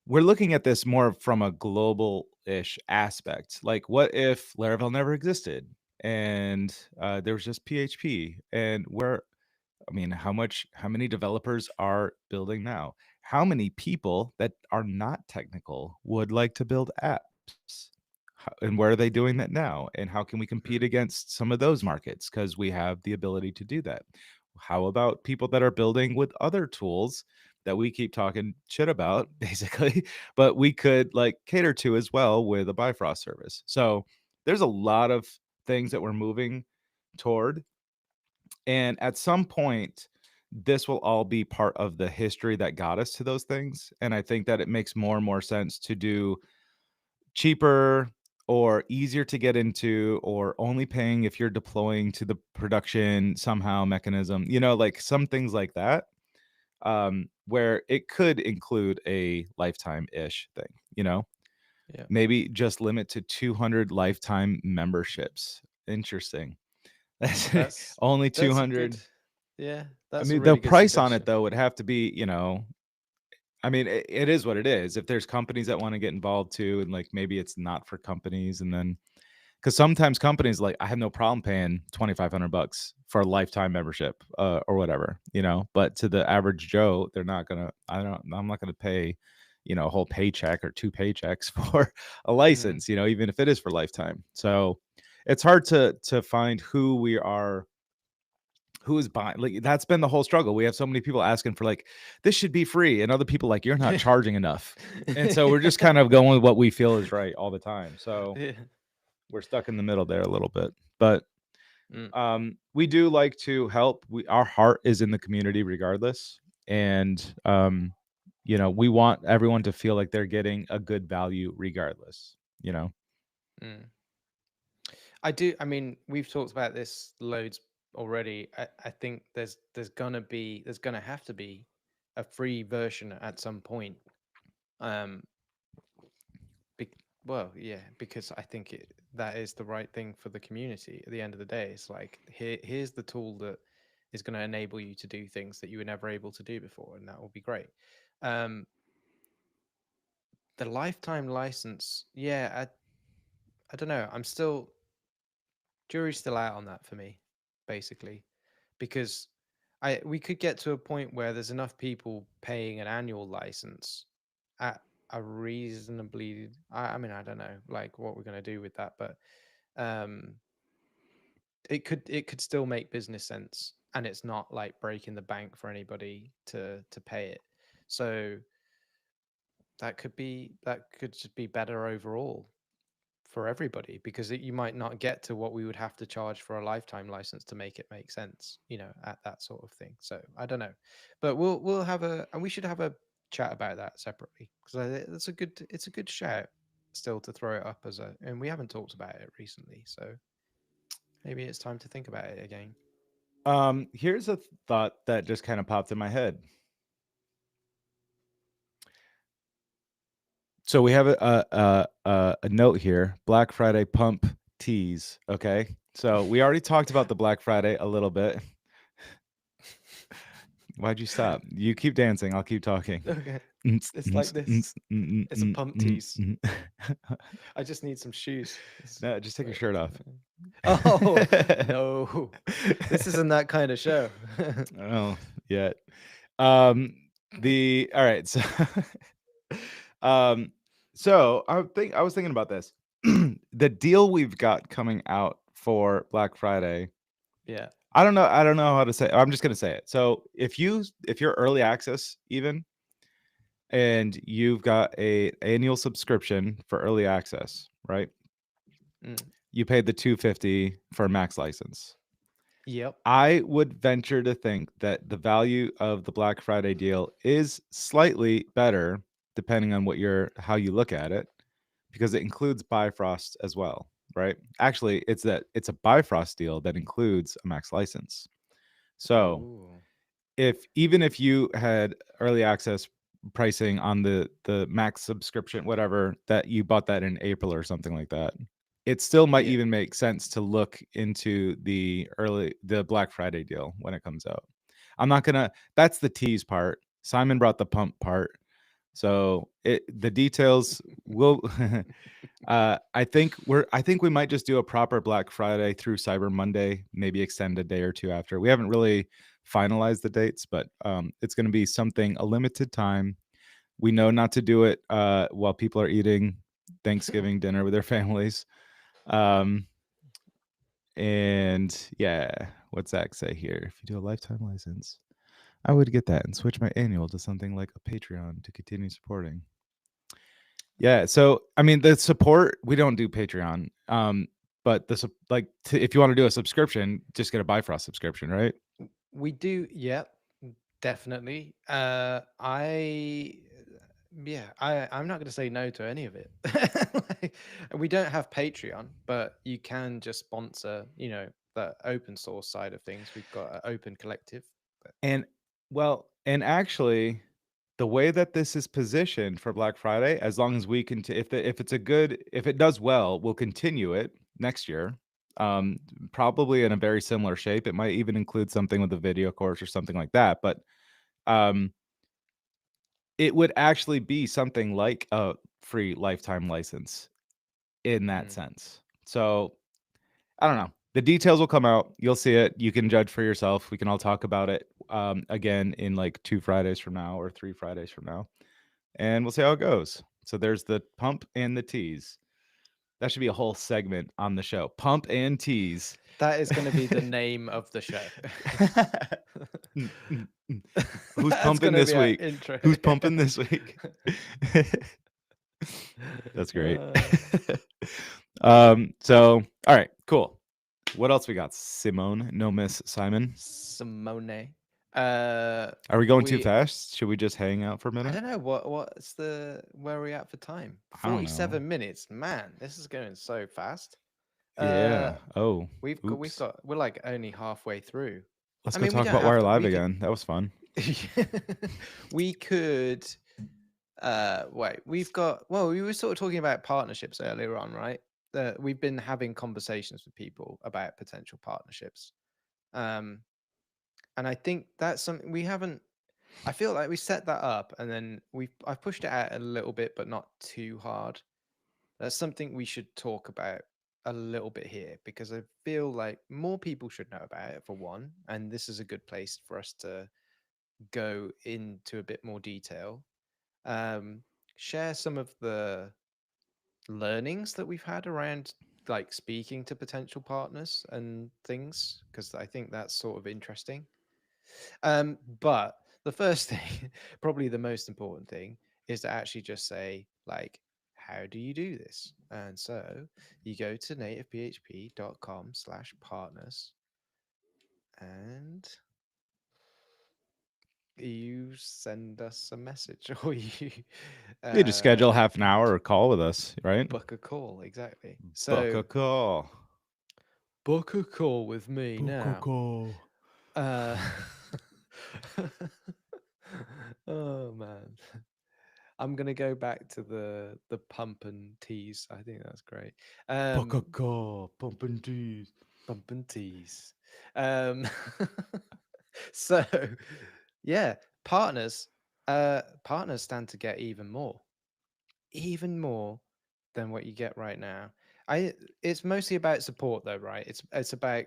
Speaker 1: we're looking at this more from a global-ish aspect. Like, what if Laravel never existed and there was just PHP? And I mean, how many developers are building now? How many people that are not technical would like to build apps? And where are they doing that now? And how can we compete
Speaker 2: mm,
Speaker 1: against some of those markets? Because we have the ability to do that. How about people that are building with other tools that we keep talking shit about, basically, but we could like cater to as well with a Bifrost service? So there's a lot of things that we're moving toward, and at some point, this will all be part of the history that got us to those things. And I think that it makes more and more sense to do cheaper or easier to get into, or only paying if you're deploying to the production somehow mechanism, like some things like that, where it could include a lifetime-ish thing,
Speaker 2: yeah.
Speaker 1: maybe just limit to 200 lifetime memberships. Interesting. That's
Speaker 2: That's
Speaker 1: only
Speaker 2: that's a good
Speaker 1: 200.
Speaker 2: yeah,
Speaker 1: I
Speaker 2: that's a
Speaker 1: mean, the
Speaker 2: really good
Speaker 1: price on it
Speaker 2: suggestion.
Speaker 1: though would have to be, I mean, it is what it is. If there's companies that want to get involved too, and like maybe it's not for companies, and then because sometimes companies like I have no problem paying $2,500 for a lifetime membership, or whatever, But to the average Joe, they're not gonna. I'm not gonna pay, a whole paycheck or two paychecks for a
Speaker 2: Mm.
Speaker 1: license, even if it is for lifetime. So it's hard to find who is buying. Like, that's been the whole struggle. We have so many people asking for like, this should be free, and other people like, you're not
Speaker 2: Yeah.
Speaker 1: charging enough. And so we're just kind of going with what we feel is right all the time. So
Speaker 2: Yeah.
Speaker 1: we're stuck in the middle there a little bit. But
Speaker 2: Mm,
Speaker 1: we do like to help. Our heart is in the community regardless. And we want everyone to feel like they're getting a good value regardless.
Speaker 2: mm. I do. I mean, we've talked about this loads already. I think there's gonna have to be a free version at some point. Um, be, well, yeah, because I think that is the right thing for the community. At the end of the day, it's like here's the tool that is going to enable you to do things that you were never able to do before, and that will be great. Um, the lifetime license, yeah, I don't know. I'm still jury's still out on that for me, basically, because I we could get to a point where there's enough people paying an annual license at a reasonably I mean I don't know like what we're going to do with that, but um it could still make business sense, and it's not like breaking the bank for anybody to pay it. So that could just be better overall for everybody, because you might not get to what we would have to charge for a lifetime license to make it make sense, at that sort of thing. So I don't know, but we'll have and we should have a chat about that separately, because it's a good shout still to throw it up and we haven't talked about it recently, so maybe it's time to think about it again.
Speaker 1: Here's a thought that just kind of popped in my head. So we have a note here: Black Friday pump teas. Okay, so we already talked about the Black Friday a little bit. Why'd you stop? You keep dancing. I'll keep talking.
Speaker 2: Okay, it's like this. It's a pump tease. I just need some shoes.
Speaker 1: No, just take your
Speaker 2: Wait.
Speaker 1: shirt off.
Speaker 2: Oh no, this isn't that kind of show.
Speaker 1: Oh, yet. Um, the all right. So, um, I was thinking about this. The deal we've got coming out for Black Friday.
Speaker 2: Yeah.
Speaker 1: I don't know how to say. I'm just gonna say it. So if you're early access even, and you've got a annual subscription for early access, right?
Speaker 2: Mm.
Speaker 1: You paid the 250 for a max license.
Speaker 2: Yep.
Speaker 1: I would venture to think that the value of the Black Friday deal is slightly better depending on how you look at it, because it includes Bifrost as well, right? Actually, it's a Bifrost deal that includes a max license. So
Speaker 2: Ooh.
Speaker 1: if you had early access pricing on the max subscription, whatever, that you bought that in April or something like that, it still might
Speaker 2: Yeah.
Speaker 1: even make sense to look into the Black Friday deal when it comes out. I'm not gonna That's the tease part. Simon brought the pump part. So the details will I think we might just do a proper Black Friday through Cyber Monday, maybe extend a day or two after. We haven't really finalized the dates, but it's going to be something a limited time. We know not to do it while people are eating Thanksgiving dinner with their families. Um, and yeah, what's Zach say here? If you do a lifetime license, I would get that and switch my annual to something like a Patreon to continue supporting. Yeah, so I mean, the support, we don't do Patreon. But if you want to do a subscription, just get a Bifrost subscription, right?
Speaker 2: We do, yeah, definitely. I'm not going to say no to any of it. Like, we don't have Patreon, but you can just sponsor, the open source side of things. We've got an open collective. But
Speaker 1: And and actually, the way that this is positioned for Black Friday, as long as we can, if it does well, we'll continue it next year. Um, Probably in a very similar shape. It might even include something with a video course or something like that. But um, it would actually be something like a free lifetime license in that
Speaker 2: mm,
Speaker 1: sense. So I don't know. The details will come out. You'll see it. You can judge for yourself. We can all talk about it again in like 2 Fridays from now or 3 Fridays from now, and we'll see how it goes. So there's the pump and the tease. That should be a whole segment on the show. Pump and tease.
Speaker 2: that is going to be the name of the show.
Speaker 1: Mm, mm, mm. Who's
Speaker 2: That's going
Speaker 1: pumping
Speaker 2: to be
Speaker 1: this
Speaker 2: our
Speaker 1: week?
Speaker 2: intro.
Speaker 1: Who's pumping this week? That's great.
Speaker 2: Uh,
Speaker 1: So all right, cool. What else we got? Simone, no Miss Simon.
Speaker 2: Simone.
Speaker 1: Are we going too
Speaker 2: We
Speaker 1: fast? Should we just hang out for a
Speaker 2: I
Speaker 1: minute?
Speaker 2: don't know where are we at for time?
Speaker 1: I don't know.
Speaker 2: 47 minutes. Man, this is going so fast. Uh
Speaker 1: Yeah. Oh,
Speaker 2: we've
Speaker 1: oops.
Speaker 2: got we're like only halfway through.
Speaker 1: Let's
Speaker 2: I
Speaker 1: go
Speaker 2: mean, we
Speaker 1: talk
Speaker 2: don't
Speaker 1: about
Speaker 2: have
Speaker 1: Wire
Speaker 2: to
Speaker 1: Live
Speaker 2: we could
Speaker 1: again. That was fun.
Speaker 2: we could wait, we were sort of talking about partnerships earlier on, right? We've been having conversations with people about potential partnerships. Um and I think that's something we haven't I feel like we set that up and then I've pushed it out a little bit, but not too hard. That's something we should talk about a little bit here because I feel like more people should know about it for one, and this is a good place for us to go into a bit more detail. Um, Share some of the learnings that we've had around like speaking to potential partners and things because I think that's sort of interesting. But the first thing, probably the most important thing, is to actually just say, like, how do you do this? And so you go to nativephp.com/partners and you send us a message or you
Speaker 1: You just
Speaker 2: uh,
Speaker 1: schedule half an hour or call with us, right?
Speaker 2: book a call. Exactly.
Speaker 1: Book
Speaker 2: So
Speaker 1: a call.
Speaker 2: book a call with me
Speaker 1: Book a
Speaker 2: now.
Speaker 1: call.
Speaker 2: Uh, oh man. I'm gonna go back to the pump and tease. I think that's great.
Speaker 1: Book a
Speaker 2: Um,
Speaker 1: call. Pump and tease.
Speaker 2: Pump and tease. Um, so yeah, partners. Partners stand to get even more than what you get right now. It's mostly about support though, right? It's about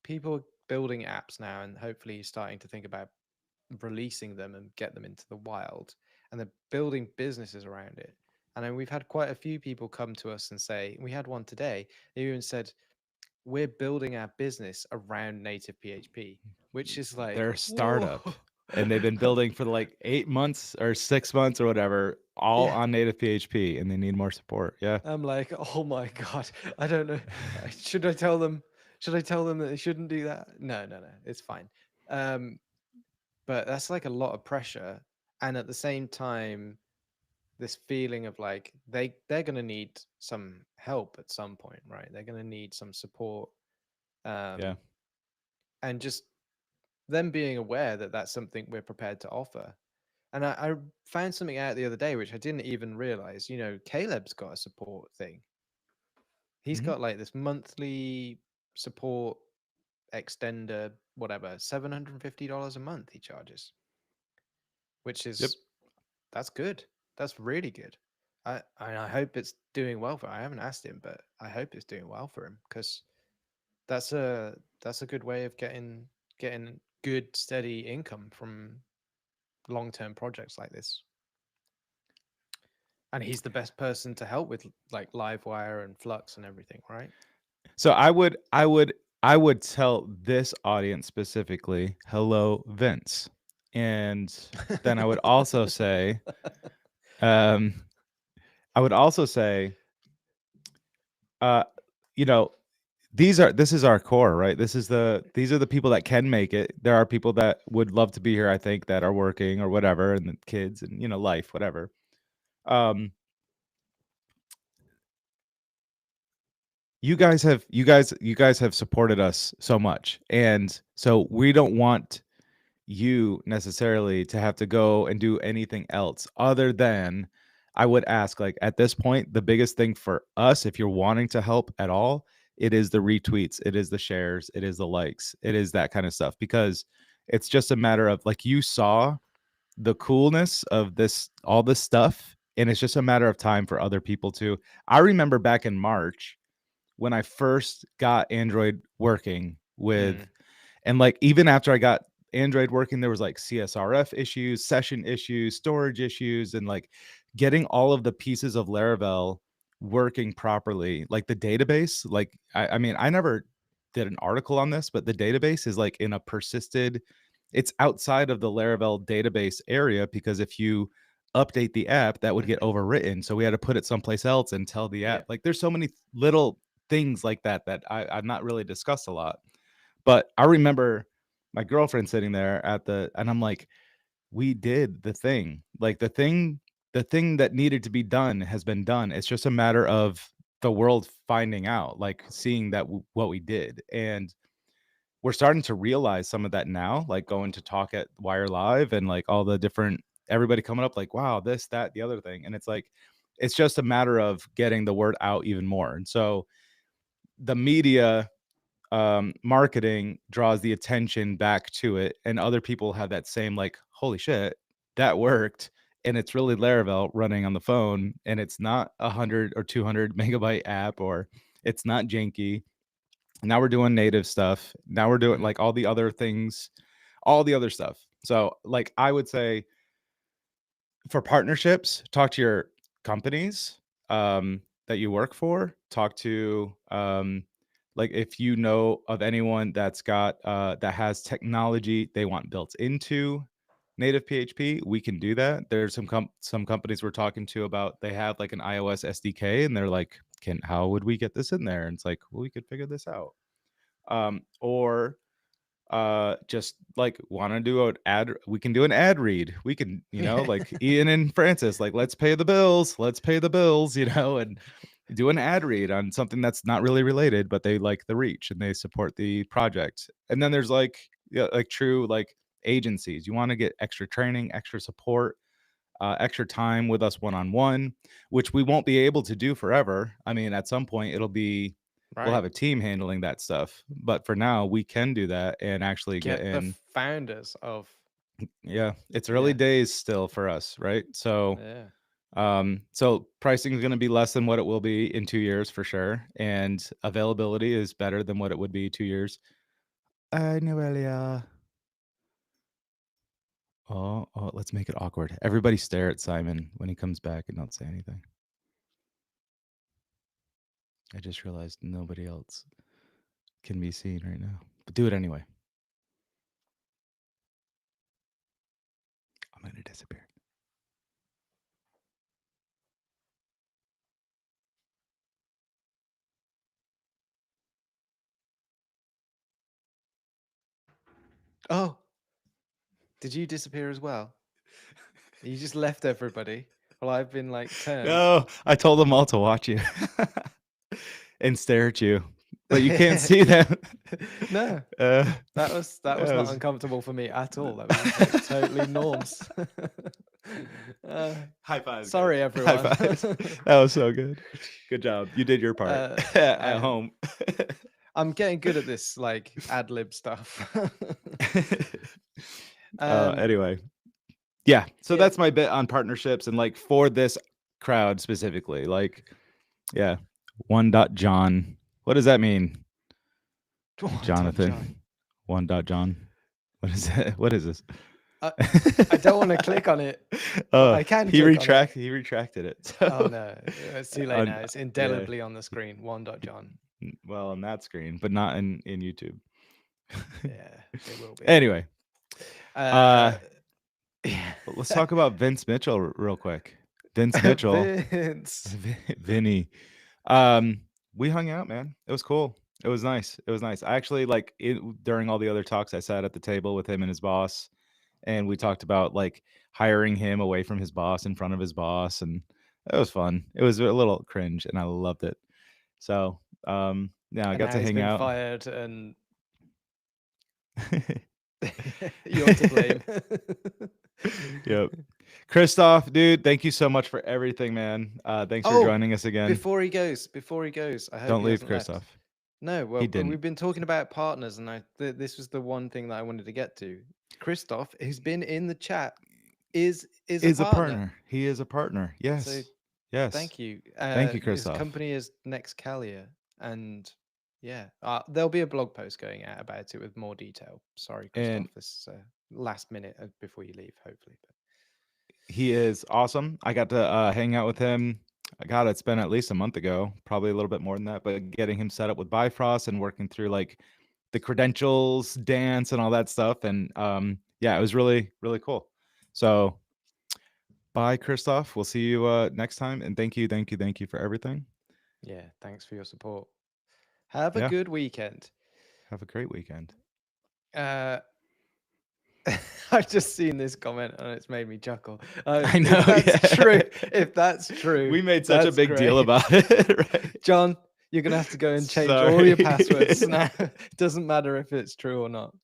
Speaker 2: people building apps now and hopefully starting to think about releasing them and get them into the wild, and they're building businesses around it. And then we've had quite a few people come to us and say, we had one today, they even said, we're building our business around native PHP, which is like,
Speaker 1: They're a
Speaker 2: whoa.
Speaker 1: startup, and they've been building for like 8 months or 6 months or whatever, all
Speaker 2: Yeah.
Speaker 1: on native PHP, and they need more support. Yeah.
Speaker 2: I'm like, oh my God, I don't know. Should I tell them? Should I tell them that they shouldn't do that? No, no, no. It's fine. Um, but that's like a lot of pressure, and at the same time, this feeling of like they're gonna need some help at some point, right? They're gonna need some support,
Speaker 1: Yeah.
Speaker 2: um, and just them being aware that that's something we're prepared to offer. And I found something out the other day which I didn't even realize. You know, Caleb's got a support thing. He's
Speaker 1: Hmm.
Speaker 2: got like this monthly support extender, whatever, $750 a month he charges, which
Speaker 1: Yep.
Speaker 2: is that's good. That's really good. I hope it's doing well for. I haven't asked him, but I hope it's doing well for him because that's a good way of getting good steady income from long term projects like this. And he's the best person to help with like Livewire and Flux and everything, right?
Speaker 1: So I would tell this audience specifically, hello, Vince. And then I would also say, um, I would also say, uh, you know, this is our core, right? These are the people that can make it. There are people that would love to be here, I think, that are working or whatever, and the kids and life, whatever. Um, you guys have supported us so much, and so we don't want you necessarily to have to go and do anything else other than, I would ask, like, at this point, the biggest thing for us, if you're wanting to help at all, it is the retweets, it is the shares, it is the likes, it is that kind of stuff, because it's just a matter of, like, you saw the coolness of all this stuff, and it's just a matter of time for other people to. I remember back in March when I first got Android working with,
Speaker 2: Mm,
Speaker 1: and like even after I got Android working, there was like CSRF issues, session issues, storage issues, and like getting all of the pieces of Laravel working properly. Like the database, like I mean, I never did an article on this, but the database is like in a persisted, it's outside of the Laravel database area, because if you update the app, that would get
Speaker 2: hmm.
Speaker 1: overwritten. So we had to put it someplace else and tell the
Speaker 2: Yeah.
Speaker 1: app. Like there's so many little things like that that I've not really discussed a lot. But I remember my girlfriend sitting there and I'm like, we did the thing. Like the thing that needed to be done has been done. It's just a matter of the world finding out, like seeing that what we did. And we're starting to realize some of that now, like going to talk at Wire Live and like all the different, everybody coming up like, wow, this, that, the other thing. And it's like, it's just a matter of getting the word out even more. And so the media, marketing draws the attention back to it, and other people have that same, like, holy shit, that worked, and it's really Laravel running on the phone, and it's not 100 or 200 megabyte app, or it's not janky. Now we're doing native stuff. Now we're doing
Speaker 2: Mm,
Speaker 1: like all the other things, all the other stuff. So like I would say, for partnerships, talk to your companies, that you work for. Talk to, like, if you know of anyone that's got that has technology they want built into native PHP, we can do that. There's some companies we're talking to about, they have like an iOS SDK, and they're like, can how would we get this in there? And it's like, well, we could figure this out. Or just like want to do an ad, we can do an ad read, we can,
Speaker 2: yeah.
Speaker 1: like Ian and Francis, like, let's pay the bills, and do an ad read on something that's not really related, but they like the reach and they support the project. And then there's like, yeah, like true, like, agencies, you want to get extra training, extra support, extra time with us one on one, which we won't be able to do forever. I mean, at some point, we'll
Speaker 2: Right.
Speaker 1: have a team handling that stuff. But for now, we can do that and actually get
Speaker 2: Get the
Speaker 1: in.
Speaker 2: founders of
Speaker 1: Yeah, it's early
Speaker 2: yeah.
Speaker 1: days still for us, right? So,
Speaker 2: Yeah.
Speaker 1: pricing is going to be less than what it will be in 2 years for sure, and availability is better than what it would be 2 years. I know, Elia. Oh, let's make it awkward. Everybody stare at Simon when he comes back and don't say anything. I just realized nobody else can be seen right now. But do it anyway. I'm going to disappear.
Speaker 2: Oh, did you disappear as well? You just left everybody. Well, I've been like turned.
Speaker 1: No, I told them all to watch you and stare at you, but you can't see them.
Speaker 2: No,
Speaker 1: Uh,
Speaker 2: that was
Speaker 1: that
Speaker 2: not
Speaker 1: was
Speaker 2: uncomfortable for me at all. That was like totally norms. uh,
Speaker 1: high fives, guys.
Speaker 2: sorry,
Speaker 1: High
Speaker 2: everyone.
Speaker 1: fives. That was so good. Good job. You did your part at
Speaker 2: I,
Speaker 1: home.
Speaker 2: I'm getting good at this like ad lib stuff. um,
Speaker 1: Anyway, yeah. So
Speaker 2: yeah,
Speaker 1: that's my bit on partnerships and like for this crowd specifically. Like, yeah, one dot John. What does that mean,
Speaker 2: John.
Speaker 1: Jonathan? One dot John. What is that? What is this?
Speaker 2: I, I don't want to click on it, but I can
Speaker 1: he
Speaker 2: click on it.
Speaker 1: retracted it.
Speaker 2: Oh
Speaker 1: So
Speaker 2: no, it's too late now. It's
Speaker 1: yeah,
Speaker 2: indelibly on the screen. John.
Speaker 1: well, on that screen, but not in YouTube.
Speaker 2: Yeah, it will be.
Speaker 1: Anyway,
Speaker 2: Uh, yeah.
Speaker 1: let's talk about Vince Mitchell real quick. Vince Mitchell,
Speaker 2: Vince.
Speaker 1: Vinny. We hung out, man. It was cool. It was nice. It was nice. I actually like during all the other talks, I sat at the table with him and his boss, and we talked about like hiring him away from his boss in front of his boss, and it was fun. It was a little cringe, and I loved it. So, yeah, I
Speaker 2: And
Speaker 1: got
Speaker 2: now
Speaker 1: to
Speaker 2: he's
Speaker 1: hang
Speaker 2: been
Speaker 1: out.
Speaker 2: fired, and you're to blame.
Speaker 1: Yep. Christoph, dude, thank you so much for everything, man. Thanks for
Speaker 2: Oh,
Speaker 1: joining us again.
Speaker 2: before he goes, I hope
Speaker 1: Don't
Speaker 2: he
Speaker 1: leave,
Speaker 2: hasn't left.
Speaker 1: Christoph.
Speaker 2: No,
Speaker 1: He
Speaker 2: well,
Speaker 1: didn't.
Speaker 2: we've been talking about partners, and this was the one thing that I wanted to get to. Christoph, who's been in the chat, is a
Speaker 1: Is a
Speaker 2: partner.
Speaker 1: partner. He is a partner.
Speaker 2: So
Speaker 1: Yes. Yes.
Speaker 2: thank you.
Speaker 1: Thank you,
Speaker 2: His
Speaker 1: Christoph.
Speaker 2: company is Nextcalia, and yeah, there'll be a blog post going out about it with more detail. Sorry,
Speaker 1: And
Speaker 2: Christoph, this is last minute before you leave, hopefully. But
Speaker 1: he is awesome. I got to hang out with him. God, it's been at least a month ago, probably a little bit more than that, but getting him set up with Bifrost and working through like the credentials, dance, and all that stuff. And yeah, it was really, really cool. So bye, Christoph. We'll see you next time. And thank you for everything.
Speaker 2: yeah, thanks for your support. Have a
Speaker 1: Yeah.
Speaker 2: good weekend.
Speaker 1: Have a great weekend.
Speaker 2: Uh, I've just seen this comment and it's made me chuckle.
Speaker 1: I know.
Speaker 2: If that's
Speaker 1: Yeah.
Speaker 2: true, if that's true,
Speaker 1: We made such a
Speaker 2: that's
Speaker 1: big deal
Speaker 2: great.
Speaker 1: about it, right?
Speaker 2: John, you're gonna have to go and change all your
Speaker 1: Sorry.
Speaker 2: passwords now. Doesn't matter if it's true or not.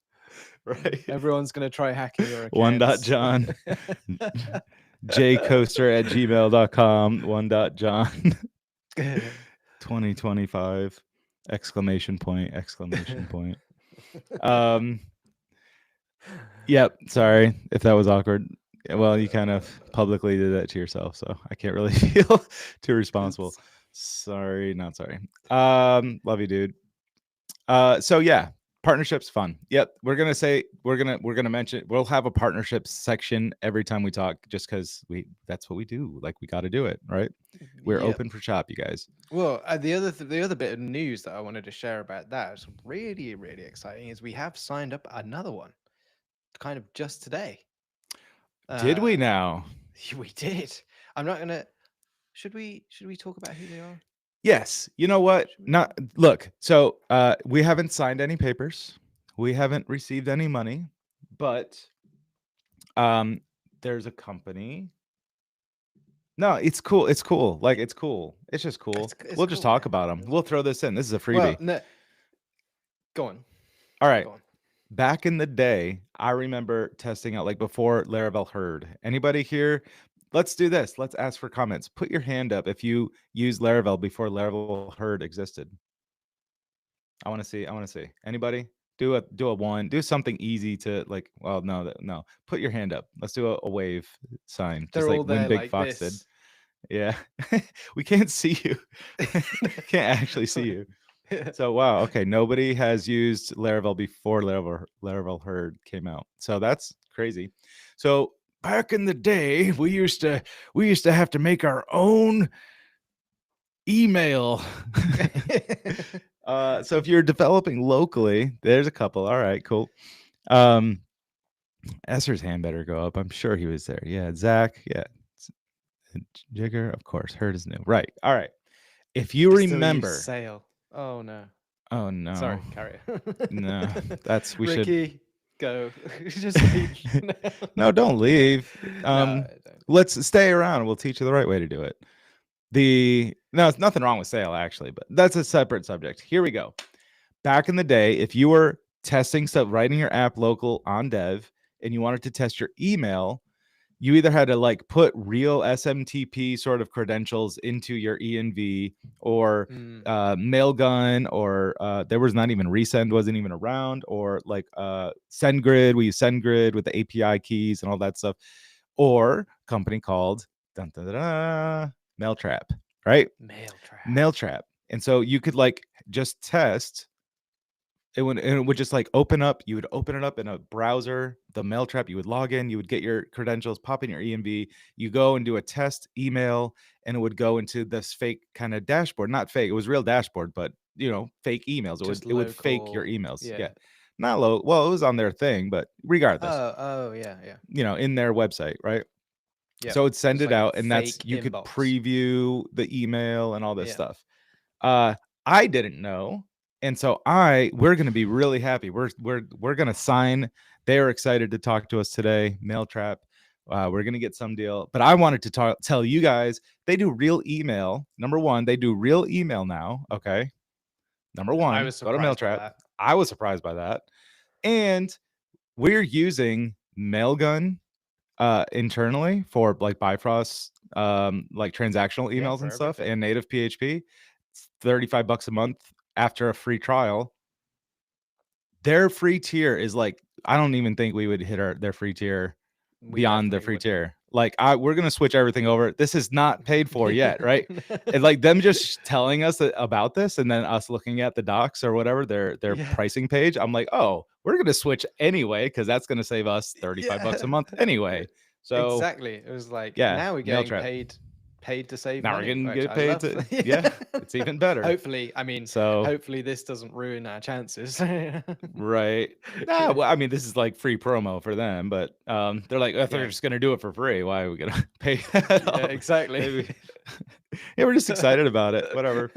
Speaker 1: Right.
Speaker 2: Everyone's gonna try hacking your
Speaker 1: One dot
Speaker 2: accounts.
Speaker 1: John. jcoaster@gmail.com. One dot John. 2025 exclamation point. Yep, sorry if that was awkward. Well, you kind of publicly did that to yourself, so I can't really feel too responsible. Sorry, not sorry. Love you, dude. So yeah, partnerships fun. Yep, we're gonna mention, we'll have a partnerships section every time we talk, just because that's what we do. Like, we got to do it, right? We're
Speaker 2: Yep.
Speaker 1: open for shop, you guys.
Speaker 2: Well, the other bit of news that I wanted to share about that is really really exciting. Is we have signed up another one, kind of just today.
Speaker 1: Did we now?
Speaker 2: We did. I'm not gonna. Should we talk about who they are?
Speaker 1: Yes. You know what? Not look. So we haven't signed any papers. We haven't received any money, but there's a company. No, it's cool. It's cool. Like, it's cool. It's just cool.
Speaker 2: It's
Speaker 1: We'll just
Speaker 2: cool,
Speaker 1: talk
Speaker 2: man.
Speaker 1: about them. We'll throw this in. This is a freebie.
Speaker 2: Well, no. Go on.
Speaker 1: All right.
Speaker 2: Go on.
Speaker 1: Back in the day, I remember testing out, like, before Laravel Herd. Anybody here? Let's do this. Let's ask for comments. Put your hand up if you used Laravel before Laravel Herd existed. I want to see. Anybody? Do a one. Do something easy to, like. Well, no. Put your hand up. Let's do a wave sign,
Speaker 2: They're
Speaker 1: just like
Speaker 2: all
Speaker 1: when
Speaker 2: there
Speaker 1: Big
Speaker 2: like
Speaker 1: Fox
Speaker 2: this.
Speaker 1: did. Yeah, we can't see you. Can't actually see you. So wow. Okay, nobody has used Laravel before Laravel Herd came out. So that's crazy. So back in the day, we used to have to make our own email. So if you're developing locally, there's a couple. All right, cool. Esther's hand better go up. I'm sure he was there. Yeah, Zach. Yeah, Jigger. Of course, Herd is new. Right. All right. If you remember,
Speaker 2: Sale. Oh no.
Speaker 1: oh no.
Speaker 2: Sorry, carry it.
Speaker 1: No, that's we should.
Speaker 2: Ricky. go. Just leave. No,
Speaker 1: No, don't leave.
Speaker 2: I don't.
Speaker 1: Let's stay around. We'll teach you the right way to do it. No, it's nothing wrong with sale actually, but that's a separate subject. Here we go. Back in the day, if you were testing stuff, writing your app local on dev, and you wanted to test your email, you either had to like put real SMTP sort of credentials into your env, or mailgun, or there was not even resend, wasn't even around, or like SendGrid. We use SendGrid with the API keys and all that stuff, or a company called dun, dun, dun, dun, Mailtrap, right?
Speaker 2: Mail trap.
Speaker 1: Mailtrap. And so you could like just test it would just like open up. You would open it up in a browser, the Mailtrap. You would log in. You would get your credentials, pop in your EMV. You go and do a test email, and it would go into this fake kind of dashboard. Not fake. It was real dashboard, but fake emails. It would
Speaker 2: Just
Speaker 1: it would fake your
Speaker 2: local.
Speaker 1: emails.
Speaker 2: Yeah.
Speaker 1: Yeah, not low. Well, it was on their thing, but regardless,
Speaker 2: Oh, yeah, yeah.
Speaker 1: in their website, right?
Speaker 2: Yep.
Speaker 1: So it'd send
Speaker 2: Just
Speaker 1: it
Speaker 2: like a
Speaker 1: out, and that's
Speaker 2: fake
Speaker 1: you could
Speaker 2: inbox.
Speaker 1: preview the email and all this
Speaker 2: Yeah.
Speaker 1: stuff. I didn't know, and so we're gonna be really happy. We're gonna sign. They are excited to talk to us today. Mailtrap. We're gonna get some deal, but I wanted to tell you guys they do real email. Number one, they do real email now. Okay, number
Speaker 2: I
Speaker 1: one,
Speaker 2: was
Speaker 1: go to
Speaker 2: surprised by
Speaker 1: Mailtrap.
Speaker 2: that.
Speaker 1: I was surprised by that, and we're using Mailgun internally for like Bifrost, like transactional
Speaker 2: Yeah,
Speaker 1: emails
Speaker 2: for
Speaker 1: and stuff,
Speaker 2: everything.
Speaker 1: and native PHP. It's $35 a month after a free trial. Their free tier is like, I don't even think we would hit their free tier
Speaker 2: We
Speaker 1: beyond the
Speaker 2: definitely
Speaker 1: free
Speaker 2: wouldn't.
Speaker 1: tier. Like we're gonna switch everything over. This is not paid for yet, right? And like them just telling us about this, and then us looking at the docs or whatever their
Speaker 2: Yeah.
Speaker 1: pricing page. I'm like, oh, we're gonna switch anyway because that's gonna save us $35 a
Speaker 2: Yeah.
Speaker 1: month anyway. So
Speaker 2: Exactly. It was like
Speaker 1: yeah,
Speaker 2: now we're getting
Speaker 1: Mailtrap.
Speaker 2: paid to save
Speaker 1: Now we're
Speaker 2: money,
Speaker 1: gonna
Speaker 2: which
Speaker 1: get
Speaker 2: I
Speaker 1: paid
Speaker 2: love.
Speaker 1: to,
Speaker 2: Yeah.
Speaker 1: yeah, it's even better.
Speaker 2: Hopefully, I mean,
Speaker 1: So
Speaker 2: hopefully this doesn't ruin our chances.
Speaker 1: right. Nah,
Speaker 2: Yeah.
Speaker 1: well, I mean, this is like free promo for them, but they're like, if they're
Speaker 2: Yeah.
Speaker 1: just gonna do it for free, why are we gonna pay that
Speaker 2: Yeah,
Speaker 1: up?
Speaker 2: exactly.
Speaker 1: Maybe. Yeah, we're just excited about it. Whatever.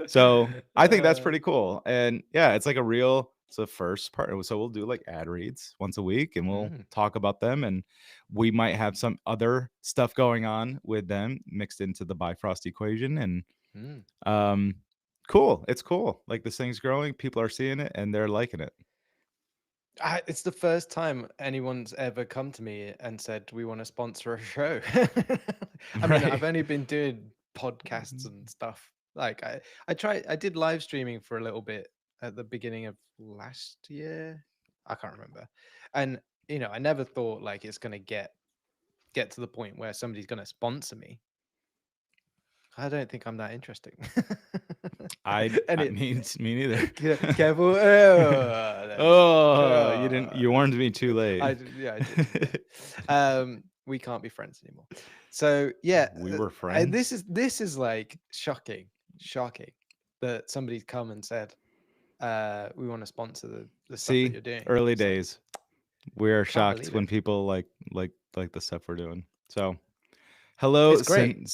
Speaker 1: So I think that's
Speaker 2: Uh,
Speaker 1: pretty cool. And yeah, it's like it's the first part. So we'll do like ad reads once a week, and we'll
Speaker 2: mm,
Speaker 1: talk about them. And we might have some other stuff going on with them mixed into the Bifrost equation. And
Speaker 2: mm.
Speaker 1: um cool. It's cool. Like this thing's growing, people are seeing it and they're liking it.
Speaker 2: It's the first time anyone's ever come to me and said we want to sponsor a show. I mean,
Speaker 1: Right.
Speaker 2: I've only been doing podcasts and stuff. Like I did live streaming for a little bit at the beginning of last year. I can't remember. And I never thought like it's gonna get to the point where somebody's gonna sponsor me. I don't think I'm that interesting. And
Speaker 1: I
Speaker 2: it
Speaker 1: mean, me neither.
Speaker 2: careful. Oh,
Speaker 1: Oh, you
Speaker 2: oh.
Speaker 1: warned me too late.
Speaker 2: Yeah, I did. Yeah. We can't be friends anymore. So yeah,
Speaker 1: We were
Speaker 2: and
Speaker 1: friends.
Speaker 2: this is like shocking that somebody's come and said, we want to sponsor the stuff that
Speaker 1: See,
Speaker 2: you're doing.
Speaker 1: early
Speaker 2: It's like
Speaker 1: days. We're
Speaker 2: can't
Speaker 1: shocked
Speaker 2: believe
Speaker 1: when
Speaker 2: it.
Speaker 1: people like the stuff we're doing. So, hello,
Speaker 2: It's great.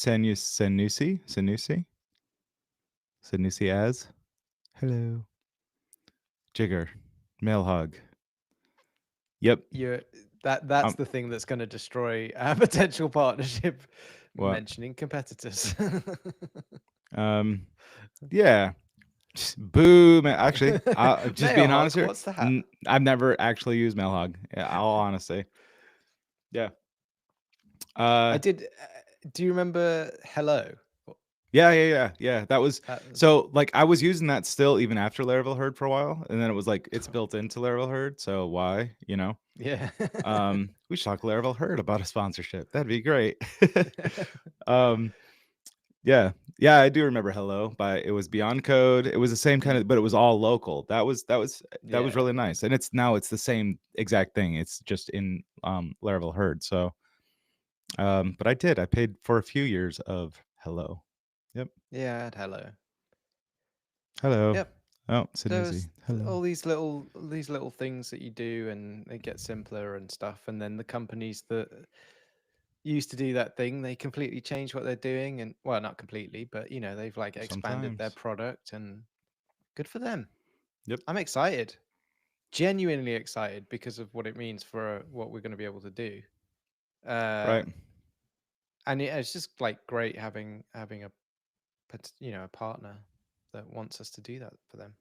Speaker 1: Sanusi as. Hello, Jigger, mail hog. Yep.
Speaker 2: You're that's
Speaker 1: Um.
Speaker 2: the thing that's going to destroy our potential partnership.
Speaker 1: What?
Speaker 2: Mentioning competitors.
Speaker 1: Um. Yeah. Boo, man. Actually, just being honest
Speaker 2: Mailhawk,
Speaker 1: here,
Speaker 2: what's that?
Speaker 1: I've never actually used Mailhog. Yeah, all honesty. Yeah.
Speaker 2: I
Speaker 1: Uh.
Speaker 2: did. Do you remember Hello?
Speaker 1: Yeah. That was
Speaker 2: That
Speaker 1: so like I was using that still even after Laravel Herd for a while, and then it was like it's built into Laravel Herd, so why,
Speaker 2: yeah.
Speaker 1: We should talk Laravel Herd about a sponsorship. That'd be great. um, yeah, yeah, I do remember Hello, but it was Beyond Code. It was the same kind
Speaker 2: Mm.
Speaker 1: of, but it was all local. That was
Speaker 2: Yeah.
Speaker 1: really nice, and it's the same exact thing. It's just in Laravel Herd. So, but I paid for a few years of Hello. Yep.
Speaker 2: Yeah, I had Hello.
Speaker 1: Hello.
Speaker 2: Yep.
Speaker 1: Oh,
Speaker 2: There
Speaker 1: Sanusi.
Speaker 2: was
Speaker 1: Hello.
Speaker 2: all these little things that you do, and it gets simpler and stuff. And then the companies that used to do that thing, they completely change what they're doing, and well, not completely, but they've like expanded their
Speaker 1: Sometimes.
Speaker 2: product, and good for them.
Speaker 1: Yep.
Speaker 2: I'm excited. genuinely excited because of what it means for what we're going to be able to do. Uh,
Speaker 1: Right.
Speaker 2: and it's just like great having a partner that wants us to do that for them.